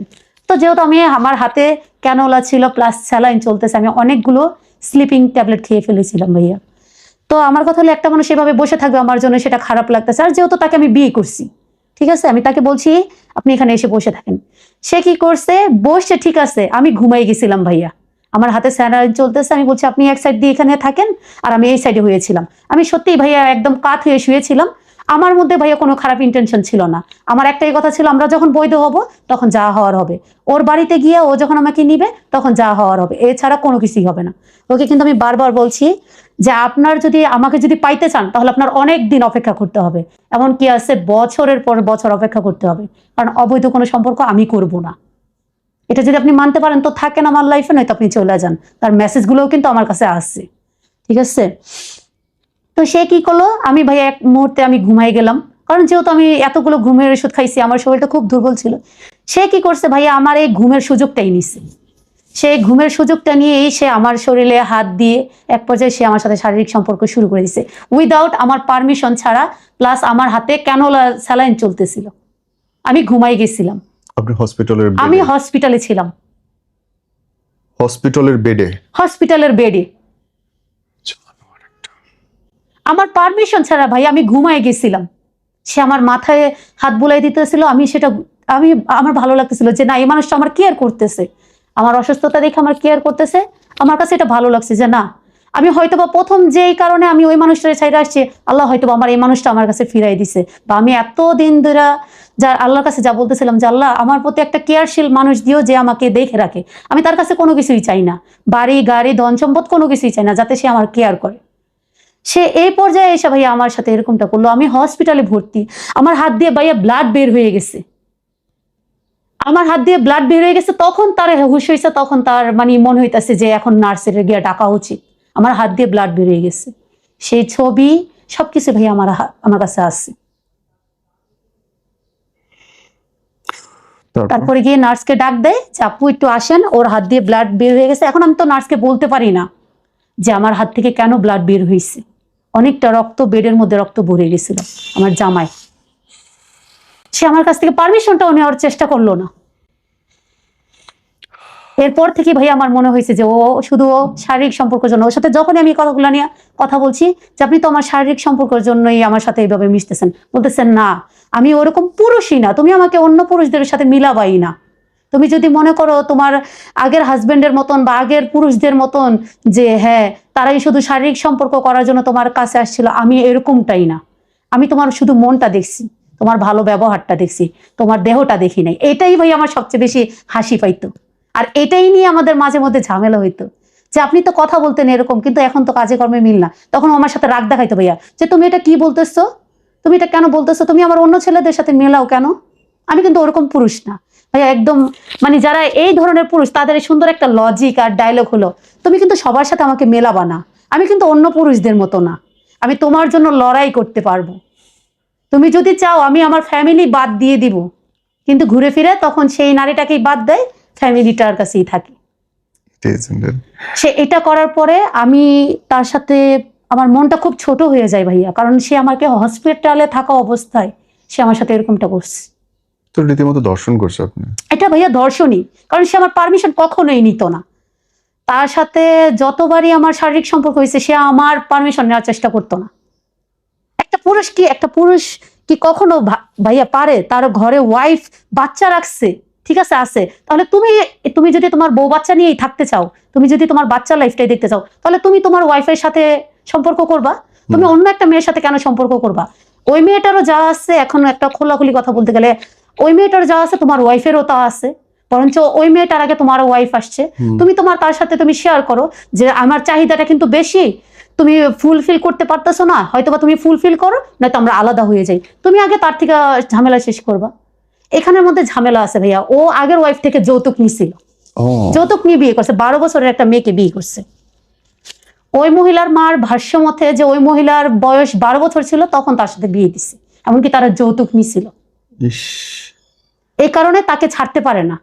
তো যেহেতু আমি আমার হাতে ক্যানোলা ছিল প্লাস স্যালাইন চলতেছে, আমি অনেকগুলো স্লিপিং ট্যাবলেট খেয়ে ফেলেছিলাম ভাইয়া। তো আমার কথা হলো একটা মানুষ এভাবে বসে থাকবে আমার জন্য, সেটা খারাপ লাগতেছে। আর যেহেতু তাকে আমি বিয়ে করছি, ঠিক আছে, আমি তাকে বলছি আপনি এখানে এসে বসে থাকেন। সে কি করছে, বসছে, ঠিক আছে, আমি ঘুমাই গেছিলাম ভাইয়া, আমার হাতে স্যালাইন চলতেছে। আমি বলছি আপনি এক সাইড দিয়ে এখানে থাকেন, আর আমি এই সাইডে হয়েছিলাম। আমি সত্যিই ভাইয়া একদম কাত হয়ে শুয়েছিলাম, আমার মধ্যে ভাইয়া কোনো খারাপ ইন্টেনশন ছিল না। আমার একটাই কথা ছিল, আমরা যখন বৈধ হব তখন যা হওয়ার হবে, ওর বাড়িতে গিয়ে ও যখন আমাকে নিবে তখন যা হওয়ার হবে, এছাড়া কোনো কিছুই হবে না। ওকে কিন্তু আমি বারবার বলছি যে আপনার যদি আমাকে যদি পাইতে চান তাহলে আপনার অনেক দিন অপেক্ষা করতে হবে, এমন কি আছে বছরের পর বছর অপেক্ষা করতে হবে, কারণ অবৈধ কোনো সম্পর্ক আমি করব না। এটা যদি আপনি মানতে পারেন তো থাকেন আমার লাইফে, নয়তো আপনি চলে যান। তার মেসেজগুলোও কিন্তু আমার কাছে আসছে, ঠিক আছে? তো সে কি করলো, আমি ভাইয়া এক মুহূর্তে আমি ঘুমাই গেলাম, কারণ যেহেতু আমি এতগুলো ঘুমের ওষুধ খাইছি, আমার শরীরটা খুব দুর্বল ছিল। সে কি করছে ভাইয়া, আমার এই ঘুমের সুযোগটাই নিছে। সে ঘুমের সুযোগটা নিয়েই সে আমার শরীরে হাত দিয়ে এক পর্যায়ে সে আমার সাথে শারীরিক সম্পর্ক শুরু করে দিছে, উইদাউট আমার পারমিশন ছাড়া। প্লাস আমার হাতে ক্যানোলা স্যালাইন চলতেছিল, আমি ঘুমাই গেছিলাম।
আপনি হসপিটালের
আমি হসপিটালে ছিলাম,
হসপিটালের বেডে?
হসপিটালের বেডে আমার পারমিশন ছাড়া ভাই আমি ঘুমায় গেছিলাম। সে আমার মাথায় হাত বুলাই দিতেছিল, আমার ভালো লাগতেছিল যে না, এই মানুষটা আমার কেয়ার করতেছে, আমার অসুস্থতা দেখে আমার কেয়ার করতেছে। আমার কাছে এটা ভালো লাগছে যে না, আমি হয়তোবা প্রথম যেই কারণে আমি ওই মানুষটার ছাইড়ে আসছি, আল্লাহ হয়তোবা আমার এই মানুষটা আমার কাছে ফিরাই দিছে। বা আমি এতদিন ধরে যা আল্লাহর কাছে যা বলতেছিলাম যে আল্লাহ আমার প্রতি একটা কেয়ারশীল মানুষ দিও যে আমাকে দেখে রাখে। আমি তার কাছে কোনো কিছুই চাই না, বাড়ি গাড়ি ধন সম্পদ কোনো কিছুই চাই না, যাতে সে আমার কেয়ার করে। সে এই পর্যায়ে এসে ভাইয়া আমার সাথে এরকমটা করলো। আমি হসপিটালে ভর্তি, আমার হাত দিয়ে ভাইয়া ব্লাড বের হয়ে গেছে, আমার হাত দিয়ে ব্লাড বের হয়ে গেছে। তখন তার হুশ হয়েছে, তখন তার মানে মনে হইতেছে যে এখন নার্সের গিয়ে ডাকা উচিত। আমার হাত দিয়ে ব্লাড বের হয়ে গেছে, সেই ছবি সবকিছু ভাইয়া আমার কাছে আসছে। তারপরে গিয়ে নার্সকে ডাক দেয় যে আপু একটু আসেন, ওর হাত দিয়ে ব্লাড বের হয়ে গেছে। এখন আমি তো নার্সকে বলতে পারি না যে আমার হাত থেকে কেন ব্লাড বের হয়েছে, অনেকটা রক্ত, বেডের মধ্যে রক্ত ভরে গেছিল। আমার জামাই, সে আমার কাছ থেকে পারমিশনটাও নেওয়ার চেষ্টা করলো না। এরপর থেকে ভাই আমার মনে হয়েছে যে ও শুধু শারীরিক সম্পর্কের জন্য, ওর সাথে যখনই আমি কথাগুলো নিয়ে কথা বলছি যে আপনি তো আমার শারীরিক সম্পর্কের জন্যই আমার সাথে এইভাবে মিশতেছেন, বলতেছেন না আমি ওরকম পুরুষই না, তুমি আমাকে অন্য পুরুষদের সাথে মিলাবাই না। তুমি যদি মনে করো তোমার আগের হাজবেন্ডের মতন বা আগের পুরুষদের মতন যে হ্যাঁ তারাই শুধু শারীরিক সম্পর্ক করার জন্য তোমার কাছে আসছিল, আমি এরকমটাই না। আমি তোমার শুধু মনটা দেখছি, তোমার ভালো ব্যবহারটা দেখছি, তোমার দেহটা দেখি নাই। এটাই ভাই আমার সবচেয়ে বেশি হাসি পাইতো। আর এটাই নিয়ে আমাদের মাঝে মধ্যে ঝামেলা হইতো যে আপনি তো কথা বলতেন এরকম, কিন্তু এখন তো কাজে কর্মে মিল না। তখন আমার সাথে রাগ দেখাইতো ভাইয়া যে তুমি এটা কি বলতেছো, তুমি এটা কেন বলতেছো, তুমি আমার অন্য ছেলেদের সাথে মেলাও কেন। আমি কিন্তু ওরকম পুরুষ না ভাইয়া, একদম মানে যারা এই ধরনের পুরুষ তাদের সুন্দর একটা লজিক আর ডায়লগ হলো তুমি কিন্তু সবার সাথে আমাকে মেলাবা না, আমি কিন্তু অন্য পুরুষদের মতো না, আমি তোমার জন্য লড়াই করতে পারবো। তুমি যদি চাও আমি আমার ফ্যামিলি বাদ দিয়ে দিব, কিন্তু ঘুরে ফিরে তখন সেই নারীটাকেই বাদ দেয়, ফ্যামিলিটার কাছেই থাকে। সে এটা করার পরে আমি তার সাথে আমার মনটা খুব ছোট হয়ে যায় ভাইয়া, কারণ সে আমাকে হসপিটালে থাকা অবস্থায় সে আমার সাথে এরকমটা করছে।
তো রীতিমতো দর্শন করছে আপনি? এটা
ভাইয়া দর্শনই, কারণ সে আমার পারমিশন কখনোই নিত না। তার সাথে যতবারই আমার শারীরিক সম্পর্ক হয়েছে সে আমার পারমিশন নেওয়ার চেষ্টা করতো না। একটা পুরুষ কি কখনো ভাইয়া পারে তার ঘরে ওয়াইফ বাচ্চা রাখছে, ঠিক আছে আছে, তাহলে তুমি যদি তোমার বউ বাচ্চা নিয়েই থাকতে চাও, তুমি যদি তোমার বাচ্চার লাইফটাই দেখতে চাও, তাহলে তুমি তোমার ওয়াইফের সাথে সম্পর্ক করবা, তুমি অন্য একটা মেয়ের সাথে কেন সম্পর্ক করবা? ওই মেয়েটারও যা আছে, এখন একটা খোলাখুলি কথা বলতে গেলে ওই মেয়েটার যা আছে তোমার ওয়াইফেরও তা আছে, বরঞ্চ ওই মেয়েটার আগে তোমার ওয়াইফ আসছে। তুমি তার সাথে তুমি শেয়ার করো যে আমার চাহিদাটা কিন্তু বেশি, তুমি ফুলফিল করতে পারতেছো না, হয়তোবা তুমি ফুলফিল করো, নয়তো আমরা আলাদা হয়ে যাই। তুমি আগে তার থেকে ঝামেলা শেষ করবা। এখানের মধ্যে ঝামেলা আছে ভাইয়া, ও আগের ওয়াইফ থেকে যৌতুক নিছিল, যৌতুক নিয়ে বিয়ে করছে, 12 বছরের একটা মেয়েকে বিয়ে করছে। ওই মহিলার মার ভাষ্য মতে যে ওই মহিলার বয়স 12 বছর ছিল তখন তার সাথে বিয়ে দিছে, এমনকি তারা যৌতুক নিছিল। এই কারণে তাকে ছাড়তে পারে না।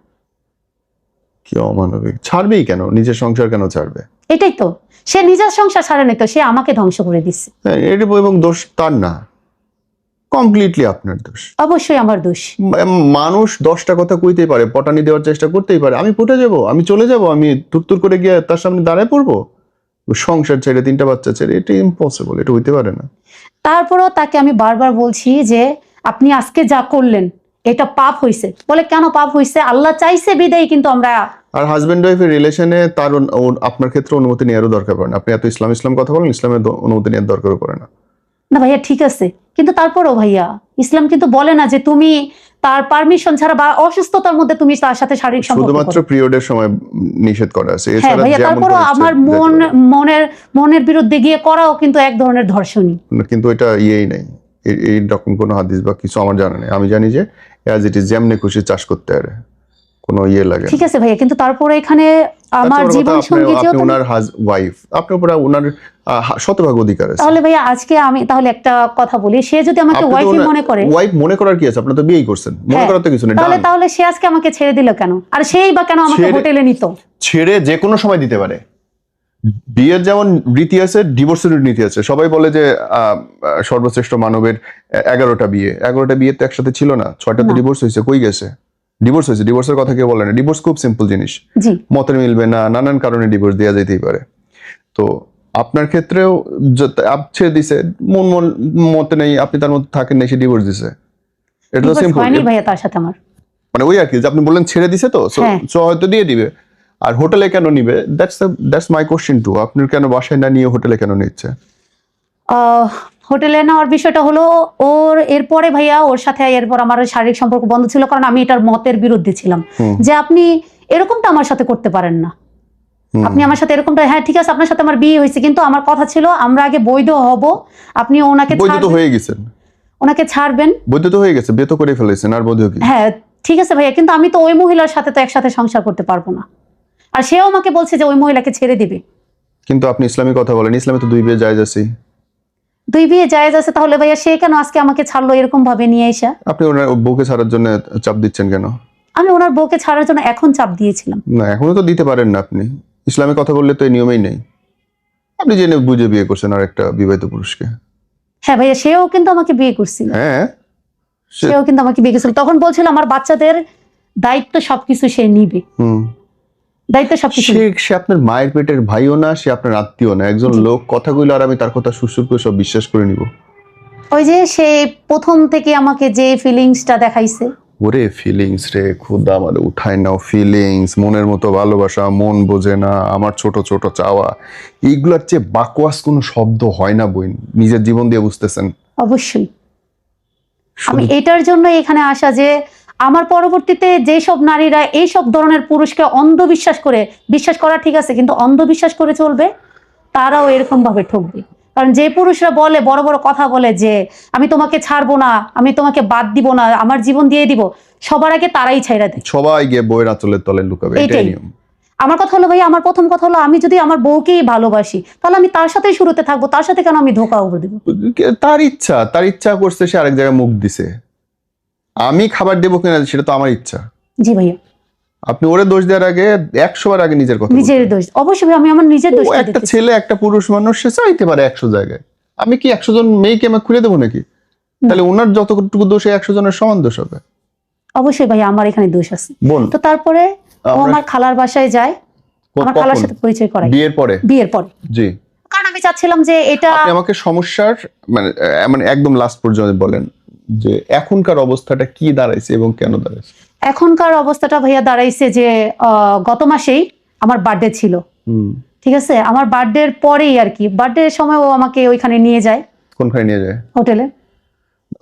কি অমানবিক! ছাড়বেই কেন? নিজের সংসার কেন ছাড়বে?
এটাই তো, সে নিজের সংসার ছাড়ে নাই তো সে আমাকে ধ্বংস করে দিচ্ছে।
এবং দোষ তার না, কমপ্লিটলি আপনার দোষ।
অবশ্যই আমার দোষ।
মানুষ 10টা কথা কইতেই পারে, পটানি দেওয়ার চেষ্টা করতেই পারে, আমি পটে যাব, আমি চলে যাব, আমি তুরতুর করে গিয়ে তার সামনে দাঁড়ায় পড়বো, সংসার ছেড়ে 3টা বাচ্চা ছেড়ে, এটা ইম্পসিবল, এটা হইতে পারে না।
তারপরেও তাকে আমি বারবার বলছি যে আপনি আজকে যা করলেন এটা পাপ হইছে। বলে কেন পাপ হইছে? আল্লাহ চাইছে বিদায়, কিন্তু আমরা
আর হাজবেন্ড ওয়াইফের রিলেশনে তার আপনার ক্ষেত্রে অনুমতি নেওয়ারও দরকার পড়ে না। আপনি এত ইসলাম কথা বলেন, ইসলামের অনুমতি নেওয়ার দরকারও পড়ে না।
না ভাইয়া ঠিক আছে, কিন্তু তারপরও ভাইয়া ইসলাম কিন্তু বলে না যে তুমি তার পারমিশন ছাড়া বা অসুস্থতার মধ্যে তুমি তার সাথে শারীরিক সম্পর্ক
শুধুমাত্র
করো।
পিরিয়ডের সময় নিষেধ করা আছে,
হ্যাঁ
এছাড়া
ভাইয়া,
যেমন
তারপরও
করে
আমার
ইচ্ছে যেতে পারে।
মনের বিরুদ্ধে গিয়ে করাও কিন্তু এক ধরনের ধর্ষণই।
কিন্তু এটা ইয়েই নাই, এই রকম কোনো হাদিস বা কিছু আমার জানা নেই। আমি জানি যে অ্যাজ ইট ইজ যেমনে খুশি চাষ করতে পারে, কোনো ইয়ে লাগে না।
ঠিক আছে ভাইয়া, কিন্তু তারপরে এখানে আমার
তাছাড়া
জীবন সঙ্গী
আপনি
যেহেতু,
ওনার ওয়াইফ, আপনার উপর ওনার শতভাগ অধিকার আছে।
তাহলে ভাইয়া আজকে আমি তাহলে একটা কথা বলি, সে যদি আমাকে ওয়াইফই মনে করে,
ওয়াইফ মনে করার কি আছে? আপনি তো বিয়েই করছেন, মনে
হ্যাঁ,
করার তো কিছু নেই।
তাহলে তাহলে সে আজকে আমাকে ছেড়ে দিল কেন? আর সেই বা কেন আমাকে হোটেলে নিত?
ছেড়ে যে কোনো সময় দিতে পারে। বিয়ের যেমন রীতি আছে, ডিভোর্সের নীতি আছে। সবাই বলে যে সর্বশ্রেষ্ঠ মানবের 11টা বিয়ে, 11টা বিয়ে তো একসাথে ছিল না, 6টা তো ডিভোর্স হয়েছে। কই গেছে? ডিভোর্স হয়েছে, ডিভোর্সের কথা কেউ বলে না। ডিভোর্স খুব সিম্পল জিনিস,
জি,
মতের মিলবে না, নানান কারণে ডিভোর্স দেওয়া যেতেই পারে। তো আপনার ক্ষেত্রেও ছেড়ে দিছে, মতে নেই, আপনি তার মধ্যে থাকেন নাই, সে ডিভোর্স দিছে। এটা তো সিম্পল।
হয়নি ভাইয়া তার সাথে আমার,
মানে ওই আর কি, যে আপনি বললেন ছেড়ে দিছে, তো
হ্যাঁ।
হয়তো দিয়ে দিবে। আর হোটেলে কেন নিবে? That's my question too. আপনার কেন বাসায় না নিয়ে হোটেলে কেন নিচ্ছে?
হোটেলে নেওয়ার বিষয়টা হলো ওর এরপরে ভাইয়া ওর সাথে এরপর আমার শারীরিক সম্পর্ক বন্ধ ছিল, কারণ আমি এটার মতের বিরুদ্ধে ছিলাম যে আপনি এরকমটা আমার সাথে করতে পারেন না। আপনি আমার সাথে এরকমটা, হ্যাঁ ঠিক আছে আপনার সাথে আমার বিয়ে হয়েছে, কিন্তু আমার কথা ছিল আমরা আগে বৈধ হব, আপনি ওনাকে
বৈধ তো হয়ে গেছেন,
ওনাকে ছাড়বেন।
বৈধ তো হয়ে গেছে, বিয়ে তো করে ফেলেছেন, আর বৈধ কি?
হ্যাঁ ঠিক আছে ভাইয়া, কিন্তু আমি তো ওই মহিলার সাথে তো একসাথে সংসার করতে পারবো না, আর সেও আমাকে বলছে যে ওই মহিলাকে ছেড়ে দিবে।
কিন্তু আপনি ইসলামী কথা বলেন, ইসলামে তো 2 বিয়ে জায়েজ আছে।
2 বিয়ে জায়েজ আছে, তাহলে ভাইয়া সে কেন আজকে আমাকে ছাড়লো এরকম ভাবে নিয়ে এসে?
আপনি ওনার বউকে ছাড়ার জন্য চাপ দিচ্ছেন কেন?
আমি ওনার বউকে ছাড়ার জন্য এখন চাপ দিয়েছিলাম
না, এখনো তো দিতে পারেন না। আপনি ইসলামে কথা বললে তো এই নিয়মেই নেই। আপনি জেনে বুঝে বিয়ে করছেন আর একটা বিবাহিত পুরুষকে।
হ্যাঁ ভাইয়া, সেও কিন্তু আমাকে বিয়ে করছিল,
হ্যাঁ,
সেও কিন্তু আমাকে বিয়ে করছিল। তখন বলছিল আমার বাচ্চাদের দায়িত্ব সবকিছু সে নিবে, দায়িত্ব সবকিছু।
সে আপনার মায়ের পেটের ভাইও না, সে আপনার আত্মীয় না। একজন লোক কথা কইলো আর আমি তার কথা সুসুর করে সব বিশ্বাস করে নিব?
ওই যে সে প্রথম থেকে আমাকে যে ফিলিংসটা দেখাইছে।
ওরে ফিলিংস রে খোদা, আমার উঠায় নাও ফিলিংস। মনের মতো ভালোবাসা, মন বোঝে না, আমার ছোট ছোট চাওয়া, এইগুলার চেয়ে বাকওয়াস কোনো শব্দ হয় না বোন। নিজের জীবন দিয়ে বুঝতেছেন।
অবশ্যই আমি এটার জন্য এখানে আসা যে আমার পরবর্তীতে যেসব নারীরা এইসব ধরনের পুরুষকে অন্ধবিশ্বাস করে, বিশ্বাস করা ঠিক আছে, কিন্তু অন্ধবিশ্বাস করে চলবে, তারাও এরকম ভাবে ঠকবে। কারণ যে পুরুষরা বলে, বড় বড় কথা বলে যে আমি তোমাকে ছাড়বো না, আমি তোমাকে বাদ দিব না, আমার জীবন দিয়ে দিব, সবার আগে তারাই ছাইড়া দেয়।
সবাই গিয়ে বইয়ের আঁচলের তলে লুকাবে, এটাই নিয়ম।
আমার কথা হলো ভাইয়া, আমার প্রথম কথা হলো আমি যদি আমার বউকেই ভালোবাসি তাহলে আমি তার সাথেই শুরুতে থাকবো, তার সাথে কেন আমি ধোঁকা উপরে দেবো?
তার ইচ্ছা করছে, সে আরেক জায়গায় মুখ দিছে, আমি খাবার দেবো কিনা সেটা তো আমার ইচ্ছা।
জি ভাইয়া,
আপনি ওরে দোষ দেওয়ার আগে 100 বার আগে নিজের কথা
নিজের দোষ। অবশ্যই ভাই, আমি আমার নিজের দোষ।
একটা ছেলে, একটা পুরুষ মানুষ, সে চাইতে পারে 100 জায়গায়। আমি কি 100 জন মেয়েকে আমি খুলে দেবো নাকি? তাহলে ওনার যতটুকু দোষ 100 জনের সমান দোষ হবে।
অবশ্যই ভাই, আমার এখানে দোষ আছে। তো তারপরে ও আমার খালার বাসায় যায়, আমার খালার সাথে পরিচয় করায় বিয়ের পরে।
জি,
কারণ আমি চাচ্ছিলাম যে এটা।
আপনি আমাকে সমস্যার মানে একদম লাস্ট পর্যন্ত বলেন যে এখনকার অবস্থাটা কি দাঁড়াইছে এবং কেন দাঁড়াইছে?
এখনকার অবস্থাটা ভাইয়া দাঁড়াইছে যে গত মাসেই আমার বার্থডে ছিল, ঠিক আছে, আমার বার্থডের পরেই আর কি, বার্থডের সময় ও আমাকে ওইখানে নিয়ে যায়।
কোনখানে নিয়ে যায়?
হোটেলে।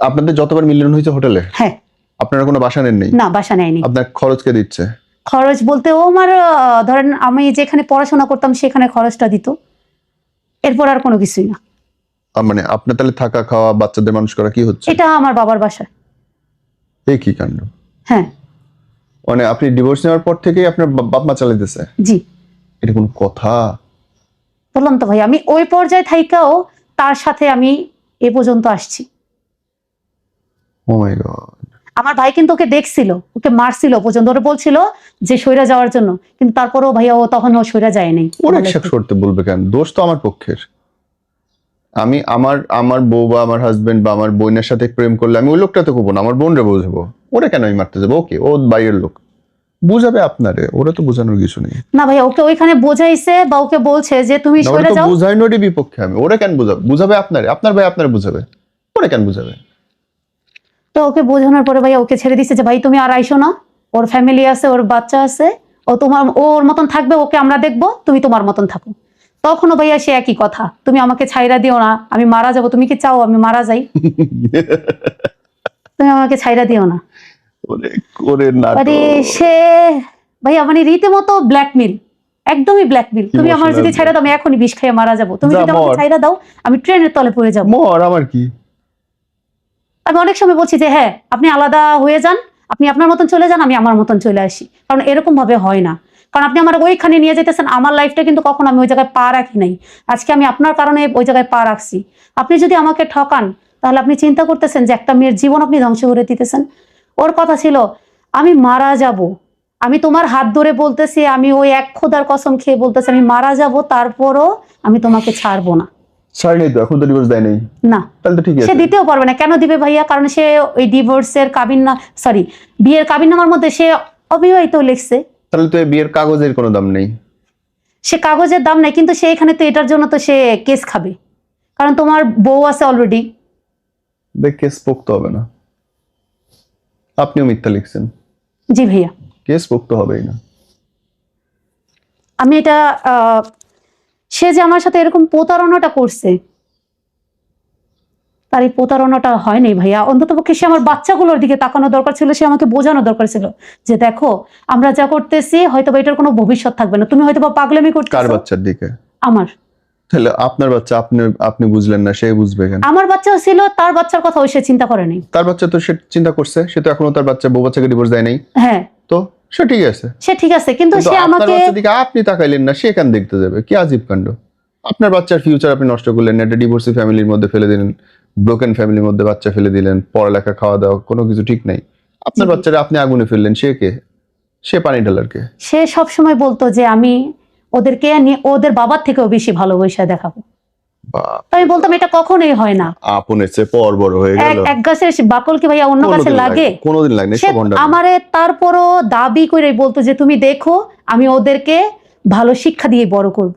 আপনাদের যতবার মিলন হয়েছে হোটেলে?
হ্যাঁ।
আপনারা কোনো বাসা নেন?
না, বাসা নেয়নি।
আপনার খরচ কে দিচ্ছে?
খরচ বলতে ও আমার ধরেন আমি যেখানে পড়াশোনা করতাম সেখানে খরচটা দিত, এরপর আর কোনো কিছুই না।
মানে আপনার তাহলে থাকা খাওয়া বাচ্চাদের মানুষ করা কি হচ্ছে?
এটা আমার বাবার বাসা।
এই কি কাণ্ড!
হ্যাঁ,
মানে আপনি ডিভোর্স নেওয়ার পর থেকেই আপনার বাপ মা চালাইতেছে?
জি।
এটা কোন কথা?
বললাম তো ভাই, আমি ওই পর্যায়ে থাইকাও তার সাথে আমি এ পর্যন্ত আসছি।
ও মাই গড!
আমার ভাই কিন্তু ওকে দেখছিল, ওকে মারছিল পর্যন্ত, ওরা বলছিল যে সইরা যাওয়ার জন্য, কিন্তু তারপরেও ভাইয়া ও তখন ও সইরা যায় নাই।
ওর একসাথে করতে বলবে কেন? দোষ তো আমার পক্ষের। আমি আমার বউ বা আমার হাজবেন্ড বা আমার বোনের সাথে প্রেম করলে আমি ওই লোকটাতে করবো না, আমার বোনরে বুঝাবো। ওরা কেন আমি মারতে যাবো? ওকে, ও বাইরের লোক, বুঝাবে আপনারে, ওরা তো বোঝানোর কিছু নেই।
না ভাইয়া, ওকে ওইখানে বোঝাইছে বা ওকে বলছে যে তুমি সইরা যাও।
বুঝাইনোরই বিপক্ষে আমি। ওরা কেন বুঝাবে? বুঝাবে আপনারে, আপনার ভাই আপনারে বুঝাবে, ওরা কেন বুঝাবে?
তো ওকে বোঝানোর পরে ভাইয়া ওকে ছেড়ে দিছে যে ভাই তুমি আর আইসো না, ওর ফ্যামিলি আছে, ওর বাচ্চা আছে, ও ওর মতন থাকবে, ওকে আমরা দেখবো, তুমি তোমার মতন থাকো। তখনও ভাইয়া সে একই কথা, তুমি আমাকে ছাইরা দিও না, আমি মারা যাব। তুমি কি চাও আমি মারা যাই? তুমি আমাকে ছাইরা দিও না। মানে সে ভাইয়া মানে রীতিমতো ব্ল্যাকমেল, একদমই ব্ল্যাকমেল। তুমি আমার যদি ছাইরা দাও আমি এখনই বিষ খেয়ে মারা যাব। তুমি যদি আমাকে ছাইরা দাও আমি ট্রেনের তলে পড়ে যাব।
আমার কি,
আমি অনেক সময় বলছি যে হ্যাঁ আপনি আলাদা হয়ে যান, আপনি আপনার মতন চলে যান, আমি আমার মতন চলে আসি। কারণ এরকম ভাবে হয় না, কারণ আপনি আমার ওইখানে নিয়ে যেতেছেন, আমার লাইফটা কিন্তু কখনো আমি ওই জায়গায় পা রাখি নাই। আজকে আমি আপনার কারণে ওই জায়গায় পা রাখছি। আপনি যদি আমাকে ঠকান তাহলে আপনি চিন্তা করতেছেন যে একটা মেয়ের জীবন আপনি ধ্বংস করে দিতেছেন। ওর কথা ছিল আমি মারা যাব, আমি তোমার হাত ধরে বলতেছি, আমি ওই এক খোদার কসম খেয়ে বলতেছি আমি মারা যাব, তারপরও আমি তোমাকে ছাড়বো না।
ছাড় নেই তো, এখন তো ডিভোর্স দেয় নাই
না,
তাহলে তো ঠিক আছে।
সে দিতেও পারবে না। কেন দিবে ভাইয়া? কারণ সে ওই ডিভোর্সের বিয়ের কাবিননামার মধ্যে সে অবিবাহিত লিখছে।
তাহলে তো এই বিয়ের কাগজের কোনো দাম নেই।
সে কাগজের দাম নেই, কিন্তু সে এখানে তো এটার জন্য তো সে কেস খাবে, কারণ তোমার বউ আছে অলরেডি।
কেস পোক্ত হবে না, আপনিও মিথ্যা লিখছেন।
জি ভাইয়া,
কেস পোক্ত হবেই না।
আমি এটা সে যে আমার সাথে এরকম প্রতারণাটা করছে, তার এই প্রতারণাটা হয়নি ভাইয়া। অন্ততপক্ষে সে আমার বাচ্চাগুলোর দিকে তাকানো দরকার ছিল, সে আমাকে বোঝানো দরকার ছিল যে দেখো আমরা যা করতেছি হয়তো এটার কোনো ভবিষ্যৎ থাকবে না, তুমি হয়তো পাগলামি করতেছো।
কার বাচ্চার দিকে?
আমার।
তাহলে আপনার বাচ্চা আপনি বুঝলেন না, সে বুঝবে কেন?
আমার বাচ্চাও ছিল, তার বাচ্চার কথাও সে চিন্তা করে নাই।
তার বাচ্চা তো সে চিন্তা করছে, সে তো এখনো তার বাচ্চা, বউ বাচ্চাকে ডিভোর্স দেয় নাই।
হ্যাঁ
তো সে ঠিক আছে,
সে ঠিক আছে, কিন্তু সে
আপনার
আমাকে
বাচ্চার দিকে আপনি তাকাইলেন না, সে কেন দেখতে যাবে? কি আজীব কাণ্ড! আপনার বাচ্চার ফিউচার আপনি নষ্ট করলেন, একটা ডিভোর্সি ফ্যামিলির মধ্যে ফেলে দিলেন, ব্রোকেন ফ্যামিলির মধ্যে বাচ্চা ফেলে দিলেন, পড়ালেখা খাওয়া দাওয়া কোনো কিছু ঠিক নাই। আপনার বাচ্চারা আপনি আগুনে ফেললেন, সে কে? সে পানি ঢালার কে?
সে সবসময় বলতো যে আমি ওদেরকে ওদের বাবার থেকেও বেশি ভালোবাসা দেখাবো। তো আমি বলতাম এটা কখনোই হয় না।
আপনের চেয়ে পর বড় হয়ে গেল।
এক গাছের বাকল কি ভাইয়া অন্য গাছে লাগে?
কোনোদিন লাগে না।
আমারে তারপরও দাবি করে বলতো যে তুমি দেখো আমি ওদেরকে ভালো শিক্ষা দিয়ে বড় করব।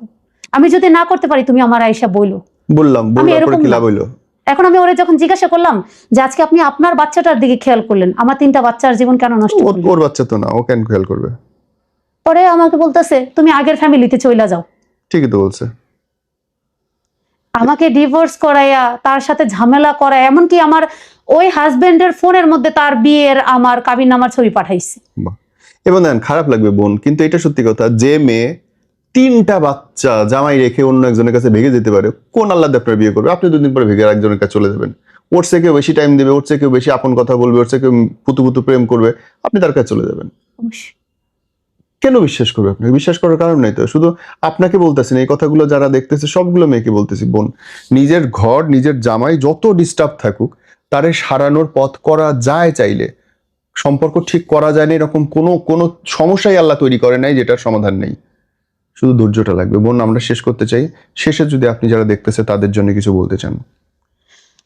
আমি যদি না করতে পারি তুমি আমার আয়েশা বইলো।
বললাম পরে কি লাভ হইলো?
এখন আমি ওরে যখন জিজ্ঞাসা করলাম যে আজকে আপনি আপনার বাচ্চাটার দিকে খেয়াল করলেন, আমার 3টা বাচ্চার জীবন কেন নষ্ট করলেন?
ওর বাচ্চা তো না, ও কেন খেয়াল করবে?
পরে আমাকে বলতেছে তুমি আগের ফ্যামিলিতে চলে যাও।
ঠিকই তো বলছে।
আমাকে ডিভোর্স করাইয়া তার সাথে ঝামেলা করায়, এমনকি আমার ওই হাজবেন্ডের ফোনের মধ্যে তার বিয়ের আমার কাবিননামার ছবি পাঠাইছে।
এবং দেন খারাপ লাগবে বোন, কিন্তু এটা সত্যি কথা, যে মেয়ে 3টা বাচ্চা জামাই রেখে অন্য একজনের কাছে ভেগে যেতে পারে, কোন আল্লাহ আপনার বিয়ে করবে? আপনি 2 দিন পরে ভেগে একজনের কাছে চলে যাবেন। ওর চেয়ে কেউ বেশি টাইম দেবে, ওর চেয়ে কেউ বেশি আপন কথা বলবে, ওর চেয়ে কেউ পুতু পুতু প্রেম করবে, আপনি তার কাছে চলে যাবেন। কেন বিশ্বাস করবে? আপনাকে বিশ্বাস করার কারণ নাই তো। শুধু আপনাকে বলতেছেন এই কথাগুলো, যারা দেখতেছে সবগুলো মেয়েকে বলতেছি, বোন নিজের ঘর নিজের জামাই যত ডিস্টার্ব থাকুক তারে সারানোর পথ করা যায়, চাইলে সম্পর্ক ঠিক করা যায় না, এরকম কোনো সমস্যাই আল্লাহ তৈরি করে নাই যেটার সমাধান নেই। শুধু ধৈর্যটা লাগবে বোন। আমরা শেষ করতে চাই, শেষে যদি আপনি যারা দেখতেছে তাদের জন্য কিছু বলতে চান।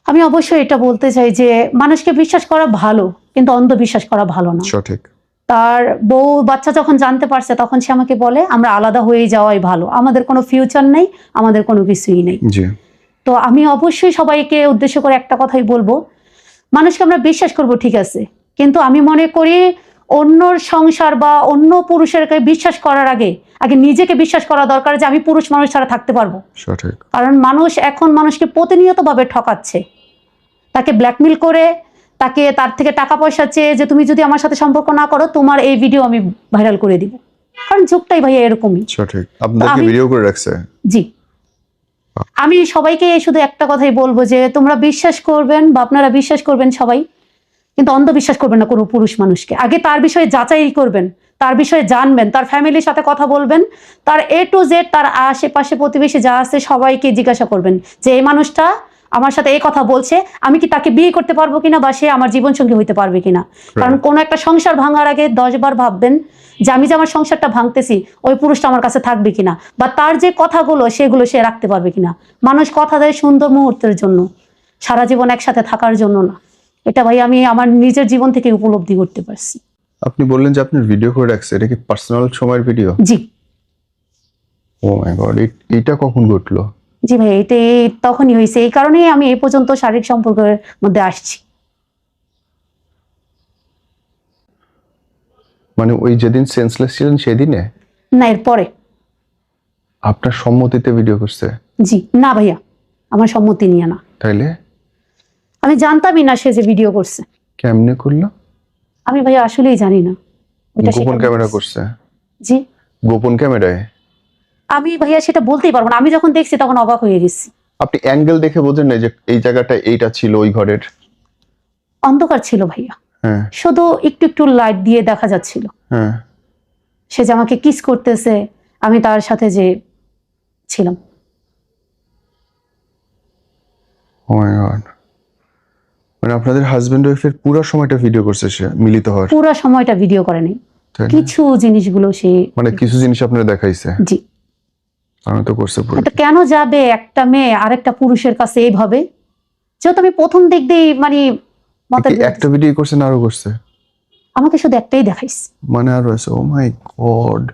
আমি অবশ্যই এটা বলতে চাই যে মানুষকে বিশ্বাস করা ভালো, কিন্তু অন্ধবিশ্বাস করা ভালো না।
সঠিক।
তার বউ বাচ্চা যখন জানতে পারছে তখন সে আমাকে বলে আমরা আলাদা হয়ে যাওয়াই ভালো, আমাদের কোনো ফিউচার নেই, আমাদের কোনো কিছুই নেই।
জি।
তো আমি অবশ্যই সবাইকে উদ্দেশ্য করে একটা কথাই বলবো, মানুষকে আমরা বিশ্বাস করব ঠিক আছে, কিন্তু আমি মনে করি অন্যর সংসার বা অন্য পুরুষের বিশ্বাস করার আগে নিজেকে বিশ্বাস করা দরকার যে আমি পুরুষ মানুষ ছাড়া থাকতে পারবো।
সঠিক।
কারণ মানুষ এখন মানুষকে প্রতিনিয়তভাবে ঠকাচ্ছে, তাকে ব্ল্যাকমেল করে, তাকে তার থেকে টাকা পয়সা চেয়ে যে তুমি যদি আমার সাথে সম্পর্ক না করো তোমার এই ভিডিও আমি ভাইরাল করে দিব। কারণ যুগটাই ভাইয়া এরকমই।
সঠিক। আপনাদেরকে ভিডিও করে রাখছে।
জি। আমি সবাইকে শুধু একটা কথাই বলবো যে তোমরা বিশ্বাস করবেন বা আপনারা বিশ্বাস করবেন সবাই, কিন্তু অন্ধবিশ্বাস করবেন না কোনো পুরুষ মানুষকে। আগে তার বিষয়ে যাচাই করবেন, তার বিষয়ে জানবেন, তার ফ্যামিলির সাথে কথা বলবেন, তার A to Z তার আশেপাশে প্রতিবেশী যা আছে সবাইকে জিজ্ঞাসা করবেন যে এই মানুষটা আমার সাথে এই কথা বলছে, আমি কি তাকে বিয়ে করতে পারবো কিনা বা সে আমার জীবন সঙ্গী হইতে পারবে কিনা। কারণ কোনো একটা সংসার ভাঙার আগে 10 বার ভাববেন যে আমি যে আমার সংসারটা ভাঙতেছি ওই পুরুষটা আমার কাছে থাকবে কিনা, বা তার যে কথাগুলো সেগুলো সে রাখতে পারবে কিনা। মানুষ কথা দেয় সুন্দর মুহূর্তের জন্য, সারা জীবন একসাথে থাকার জন্য না। এটা ভাই আমি আমার নিজের জীবন থেকে উপলব্ধি করতে পারছি।
আপনি বললেন যে আপনি ভিডিও করে রাখছে, এটা কি পার্সোনাল সময়ের ভিডিও?
জি।
ও মাই গড, এটা কখন ঘটলো?
জি ভাই, এটা তখনই হয়েছে, এই কারণেই আমি এই পর্যন্ত শারীরিক সম্পর্কের মধ্যে আসছি।
মানে ওই যেদিন সেন্সলেস ছিলেন সেদিনে?
না, এরপরে।
আপনার সম্মতিতে ভিডিও করছে?
জি না ভাইয়া, আমার সম্মতি নিয়ে না।
তাইলে
আমি জানতামই না সে যে ভিডিও করছে।
কেমনে করলো?
আমি ভাইয়া আসলেই জানি না। ওটা
গোপন
সেটা
ক্যামেরা
বলছে।
করছে?
জি
গোপন ক্যামেরায়?
আমি ভাইয়া সেটা বলতেই পারবো না, আমি যখন দেখছি তখন অবাক হয়ে গেছি।
আপনি অ্যাঙ্গেল দেখে বোঝেন না যে এই জায়গাটা এইটা ছিল ওই ঘরের?
অন্ধকার ছিল ভাইয়া,
হ্যাঁ
শুধু একটু একটু লাইট দিয়ে দেখা যাচ্ছিল।
হ্যাঁ।
সে যে আমাকে কিস করতেছে, আমি তার সাথে যে ছিলাম।
ও মাই গড। মানে আপনাদের হাজবেন্ড ওয়াইফের পুরো সময়টা ভিডিও করছে সে, মিলিত হওয়ার?
পুরো সময়টা ভিডিও করে নেই,
তাই না?
কিছু জিনিসগুলো সে।
মানে কিছু জিনিস আপনারা দেখাইছে?
জি।
আমি তো করছে পুরো।
এটা কেন যাবে একটা মেয়ে আরেকটা পুরুষের কাছে এইভাবে? যেহেতু আমি প্রথম দিক দিয়ে মানে মতের বিরুদ্ধে
একটা ভিডিও করছে না আরো করছে?
আমাকে শুধু একটাই দেখাইছে।
মানে আরো আছে? ও মাই গড।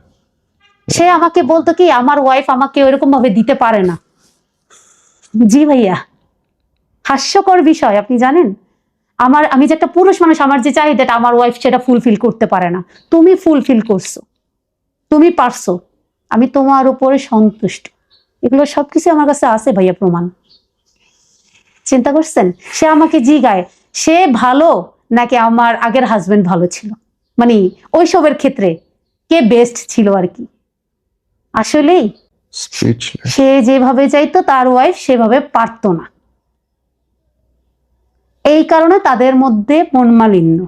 সে আমাকে বলতো কি আমার ওয়াইফ আমাকে ওইরকম ভাবে দিতে পারে না। জি ভাইয়া, হাস্যকর বিষয় আপনি জানেন, আমি যে একটা পুরুষ মানুষ, আমার যে চাহিদাটা আমার ওয়াইফ সেটা ফুলফিল করতে পারে না। তুমি ফুলফিল করছো, তুমি পারছো, আমি তোমার উপরে সন্তুষ্ট। এগুলো সবকিছু আমার কাছে আছে ভাইয়া, প্রমাণ। চিন্তা করছেন, সে আমাকে জিগায় সে ভালো নাকি আমার আগের হাজবেন্ড ভালো ছিল, মানে ওইসবের ক্ষেত্রে কে বেস্ট ছিল আর কি। আসলেই
স্পিচলেস।
সে যেভাবে চাইতো তার ওয়াইফ সেভাবে পারতো না, এই কারণে তাদের মধ্যে মনমালিন্য।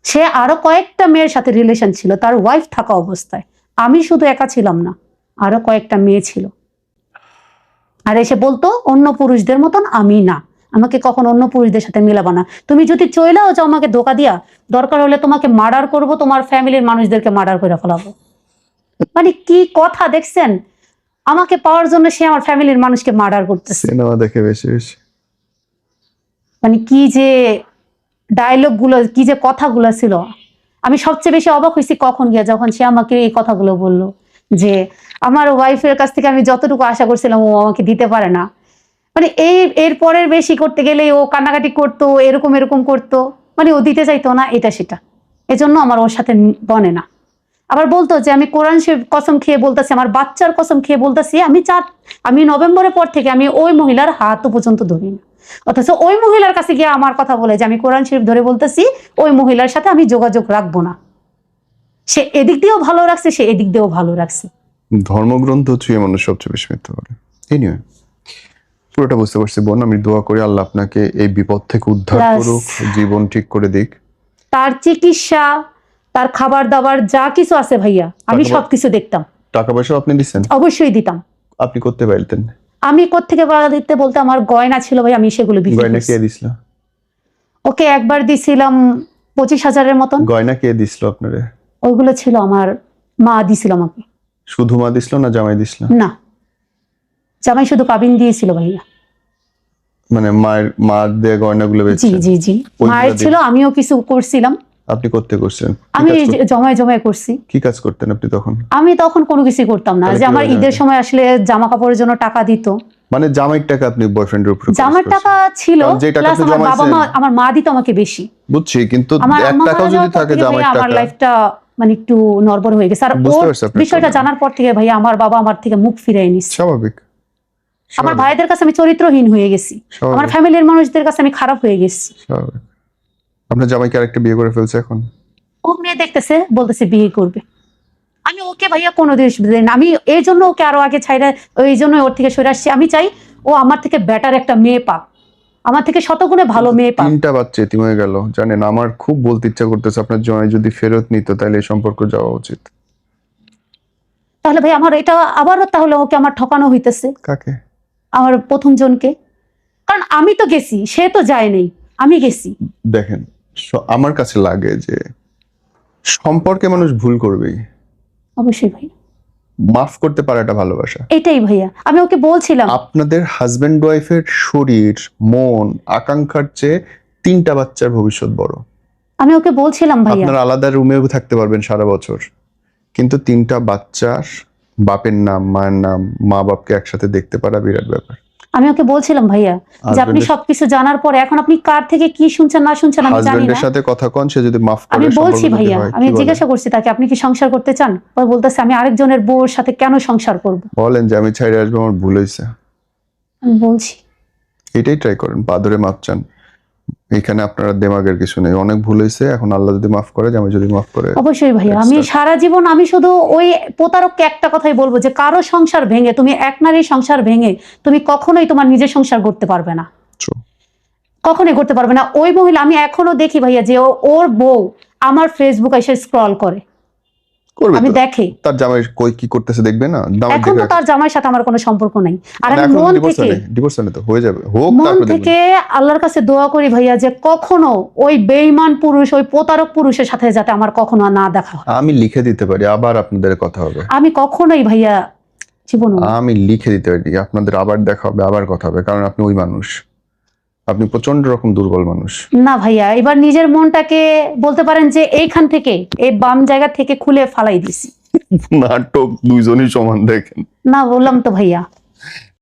সে আরো কয়েকটা মেয়ের সাথে রিলেশন ছিল তার ওয়াইফ থাকা অবস্থায়, আমি শুধু একা ছিলাম না, আরো কয়েকটা মেয়ে ছিল। আর এসে বলতো অন্য পুরুষদের মতন আমি না, আমাকে কখন অন্য পুরুষদের সাথে মিলাবা না, তুমি যদি চইলাও যাও আমাকে ধোকা দিয়া, দরকার হলে তোমাকে মার্ডার করব, তোমার ফ্যামিলির মানুষদেরকে মার্ডার করে ফেলাবো। মানে কি কথা দেখছেন, আমাকে পাওয়ার জন্য সে আমার ফ্যামিলির মানুষকে মার্ডার করতেছে।
সিনেমা দেখে বেশি বেশি।
মানে কি যে ডায়লগ গুলো, কি যে কথাগুলো ছিল। আমি সবচেয়ে বেশি অবাক হয়েছি কখন গিয়া, যখন সে আমাকে এই কথাগুলো বলল যে আমার ওয়াইফের কাছ থেকে আমি যতটুকু আশা করছিলাম ও আমাকে দিতে পারে না। মানে এর পরের বেশি করতে গেলে ও কান্নাকাটি করতো, এরকম এরকম করতো, মানে ও দিতে চাইতো না এটা সেটা, এজন্য আমার ওর সাথে বনে না। আবার বলতো যে আমি কোরআন শরীফ কসম খেয়ে বলতেছি, আমার বাচ্চার কসম খেয়ে বলতেছি, আমি নভেম্বরের পর থেকে আমি ওই মহিলার হাতও পর্যন্ত ধরি না। অথচ ওই মহিলার কাছে গিয়ে আমার কথা বলে যে আমি কোরআন শরীফ ধরে বলতেছি ওই মহিলার সাথে আমি যোগাযোগ রাখবো না। সে এদিক দিয়েও ভালো রাখছে, সে এদিক দিয়েও ভালো রাখছে।
ধর্মগ্রন্থ ছুঁয়ে মানুষ সবচেয়ে বেশি মিথ্যা বলে। এনিওয়ে, পুরোটা বুঝতে পারছি বোন। আমি দোয়া করি আল্লাহ আপনাকে এই বিপদ থেকে উদ্ধার
Plus,
করুক, জীবন ঠিক করে দিক।
তার চিকিৎসা, তার খাবার দাবার যা কিছু আছে ভাইয়া, আমি
টাকা-
সবকিছু দেখতাম।
টাকা পয়সা আপনি দিচ্ছেন?
অবশ্যই দিতাম।
আপনি করতে পারতেন?
আমি কোত্থেকে বাড়া দিতে বলতে আমার গয়না ছিল ভাই, আমি সেগুলো বিক্রি
গয়না
করছি।
কে দিছিল?
ওকে একবার দিছিলাম 25,000-এর মতন।
গয়না কে দিছিল আপনারে?
ওইগুলো ছিল আমার মা দিছিল আমাকে।
শুধু মা দিছিল না জামাই দিছিল?
না, জামাই শুধু কাবিন দিয়েছিল ভাইয়া।
মানে মার দিয়ে গয়নাগুলো
জি
বেচছেন?
জি জি,
ওইগুলো
মায়ের
দিয়ে-
ছিল, আমিও কিছু করছিলাম।
আপনি করতে করছেন?
আমি জমায় জমায় করছি।
কি কাজ করতেন আপনি তখন?
আমি তখন কোনো কিছু করতাম না,
তাহলে
যে আমার
কিভাবে
ঈদের
জানতেন?
সময় আসলে জামা কাপড়ের জন্য টাকা দিত।
মানে জামাইয়ের টাকা আপনি বয়ফ্রেন্ডের উপর খরচ
জামার
করছেন?
টাকা ছিল,
কারণ যে টাকা
প্লাস
আপনি
আমার বাবা
জমাইছেন-
মা, আমার মা দিত আমাকে বেশি।
বুঝছি, কিন্তু
আমার
1
আম্মা
টাকাও
মারা
যদি
যাওয়ার পর
থাকে
থেকে
জামাইয়ের
ভাইয়া আমার
টাকা।
লাইফটা মানে একটু নড়বড় হয়ে গেছে। আর
বুঝতে
ওর
পারছি আপনার
বিষয়টা
problem।
জানার পর থেকে ভাইয়া আমার বাবা আমার থেকে মুখ ফিরিয়ে নিচ্ছে।
স্বাভাবিক।
আমার ভাইদের কাছে আমি চরিত্রহীন হয়ে গেছি,
স্বাভাবিক।
আমার ফ্যামিলির মানুষদের কাছে আমি খারাপ হয়ে গেছি।
স্বাভাবিক। আপনার জামাইকে আরেকটা বিয়ে করে ফেলছে এখন?
ও মেয়ে দেখতেছে, বলতেছে বিয়ে করবে। আমি ওকে ভাইয়া কোনো দিন দেই না। আমি এই জন্য ওকে আরো আগে ছাইরা, ওই জন্য ওর থেকে সরে আসছি। আমি চাই ও আমার থেকে বেটার একটা মেয়ে পাক, আমার থেকে শতগুণে ভালো মেয়ে পাক।
3টা বাচ্চা এতিম হয়ে গেল জানেন। আমার খুব বলতে ইচ্ছা করতেছে আপনার জামাই যদি ফেরত নিত তাহলে এই সম্পর্ক যাওয়া উচিত।
তাহলে ভাই আমার এটা আবারও তাহলে ওকে আমার ঠকানো হইতেছে,
কাকে?
আমার প্রথম জনকে। কারণ আমি তো গেছি, সে তো যায় নাই, আমি গেছি।
দেখেন, আমার কাছে লাগে যে সম্পর্কে মানুষ ভুল করবেই,
অবশ্যই ভাই,
মাফ করতে পারাটা ভালোবাসা।
এটাই ভাইয়া আমি ওকে বলছিলাম।
আপনাদের হাজবেন্ড ওয়াইফের শরীর, মন, আকাঙ্ক্ষার চেয়ে 3টা বাচ্চার ভবিষ্যৎ বড়।
আমি ওকে বলছিলাম ভাইয়া,
আপনারা আলাদা রুমেও থাকতে পারবেন সারা বছর, কিন্তু 3টা বাচ্চার বাপের নাম, মায়ের নাম, মা বাপকে একসাথে দেখতে পারা বিরাট ব্যাপার।
আমি ওকে বলছিলাম ভাইয়া যে আপনি সবকিছু জানার পরে এখন আপনি কার থেকে কি শুনছেন না শুনছেন আমি জানি না।
হাজবেন্ডের সাথে কথা কোন, সে যদি মাফ করে
আমি বলছি
সম্পর্ক যদি
ভাইয়া,
হয়,
আমি
কি বলেন?
জিজ্ঞাসা করছি তাকে আপনি কি সংসার করতে চান? ও বলতেছে আমি আরেকজনের বউর সাথে কেন সংসার করব।
বলেন যে আমি ছাইড়ে আসবো, আমার ভুল হয়েছে।
আমি বলছি
এটাই ট্রাই করেন, বাদরে মাপ চান। এখানে আপনার দেমাগের কিছু নেই, অনেক ভুল হয়েছে, এখন আল্লাহ যদি মাফ করে, আমি যদি মাফ করে।
অবশ্যই ভাইয়া, আমি সারা জীবন আমি শুধু ওই প্রতারককে একটা কথাই বলবো যে কারো সংসার ভেঙে, তুমি এক নারীর সংসার ভেঙে তুমি কখনোই তোমার নিজের সংসার করতে পারবে না, কখনোই করতে পারবে না। ওই মহিলা আমি এখনো দেখি ভাইয়া যে ওর বউ আমার ফেসবুক এসে স্ক্রল করে, আমি দেখি
তার জামাই কই কি করতেছে দেখবে না।
এখন তো তার জামাইয়ের সাথে আমার কোনো সম্পর্ক নাই। আর আমি মন থেকে
ডিভোর্স তো হয়ে যাবে, হোক
মন থেকে আল্লাহর কাছে দোয়া করি ভাইয়া যে কখনো ওই বেঈমান পুরুষ, ওই প্রতারক পুরুষের সাথে যাতে আমার কখনো না দেখা হয়।
আমি লিখে দিতে পারি, আবার আপনাদের কথা হবে।
আমি কখনোই ভাইয়া জীবন
আমি লিখে দিতে পারি, আপনাদের আবার দেখা হবে, আবার কথা হবে, কারণ আপনি ওই মানুষ, আপনি প্রচন্ড রকম দুর্বল মানুষ।
না ভাইয়া, এবার নিজের মনটাকে বলতে পারেন যে এইখান থেকে, এই বাম জায়গা থেকে খুলে ফালাই দিছি।
নাটক দুইজনই সমান দেখেন।
না বললাম তো ভাইয়া।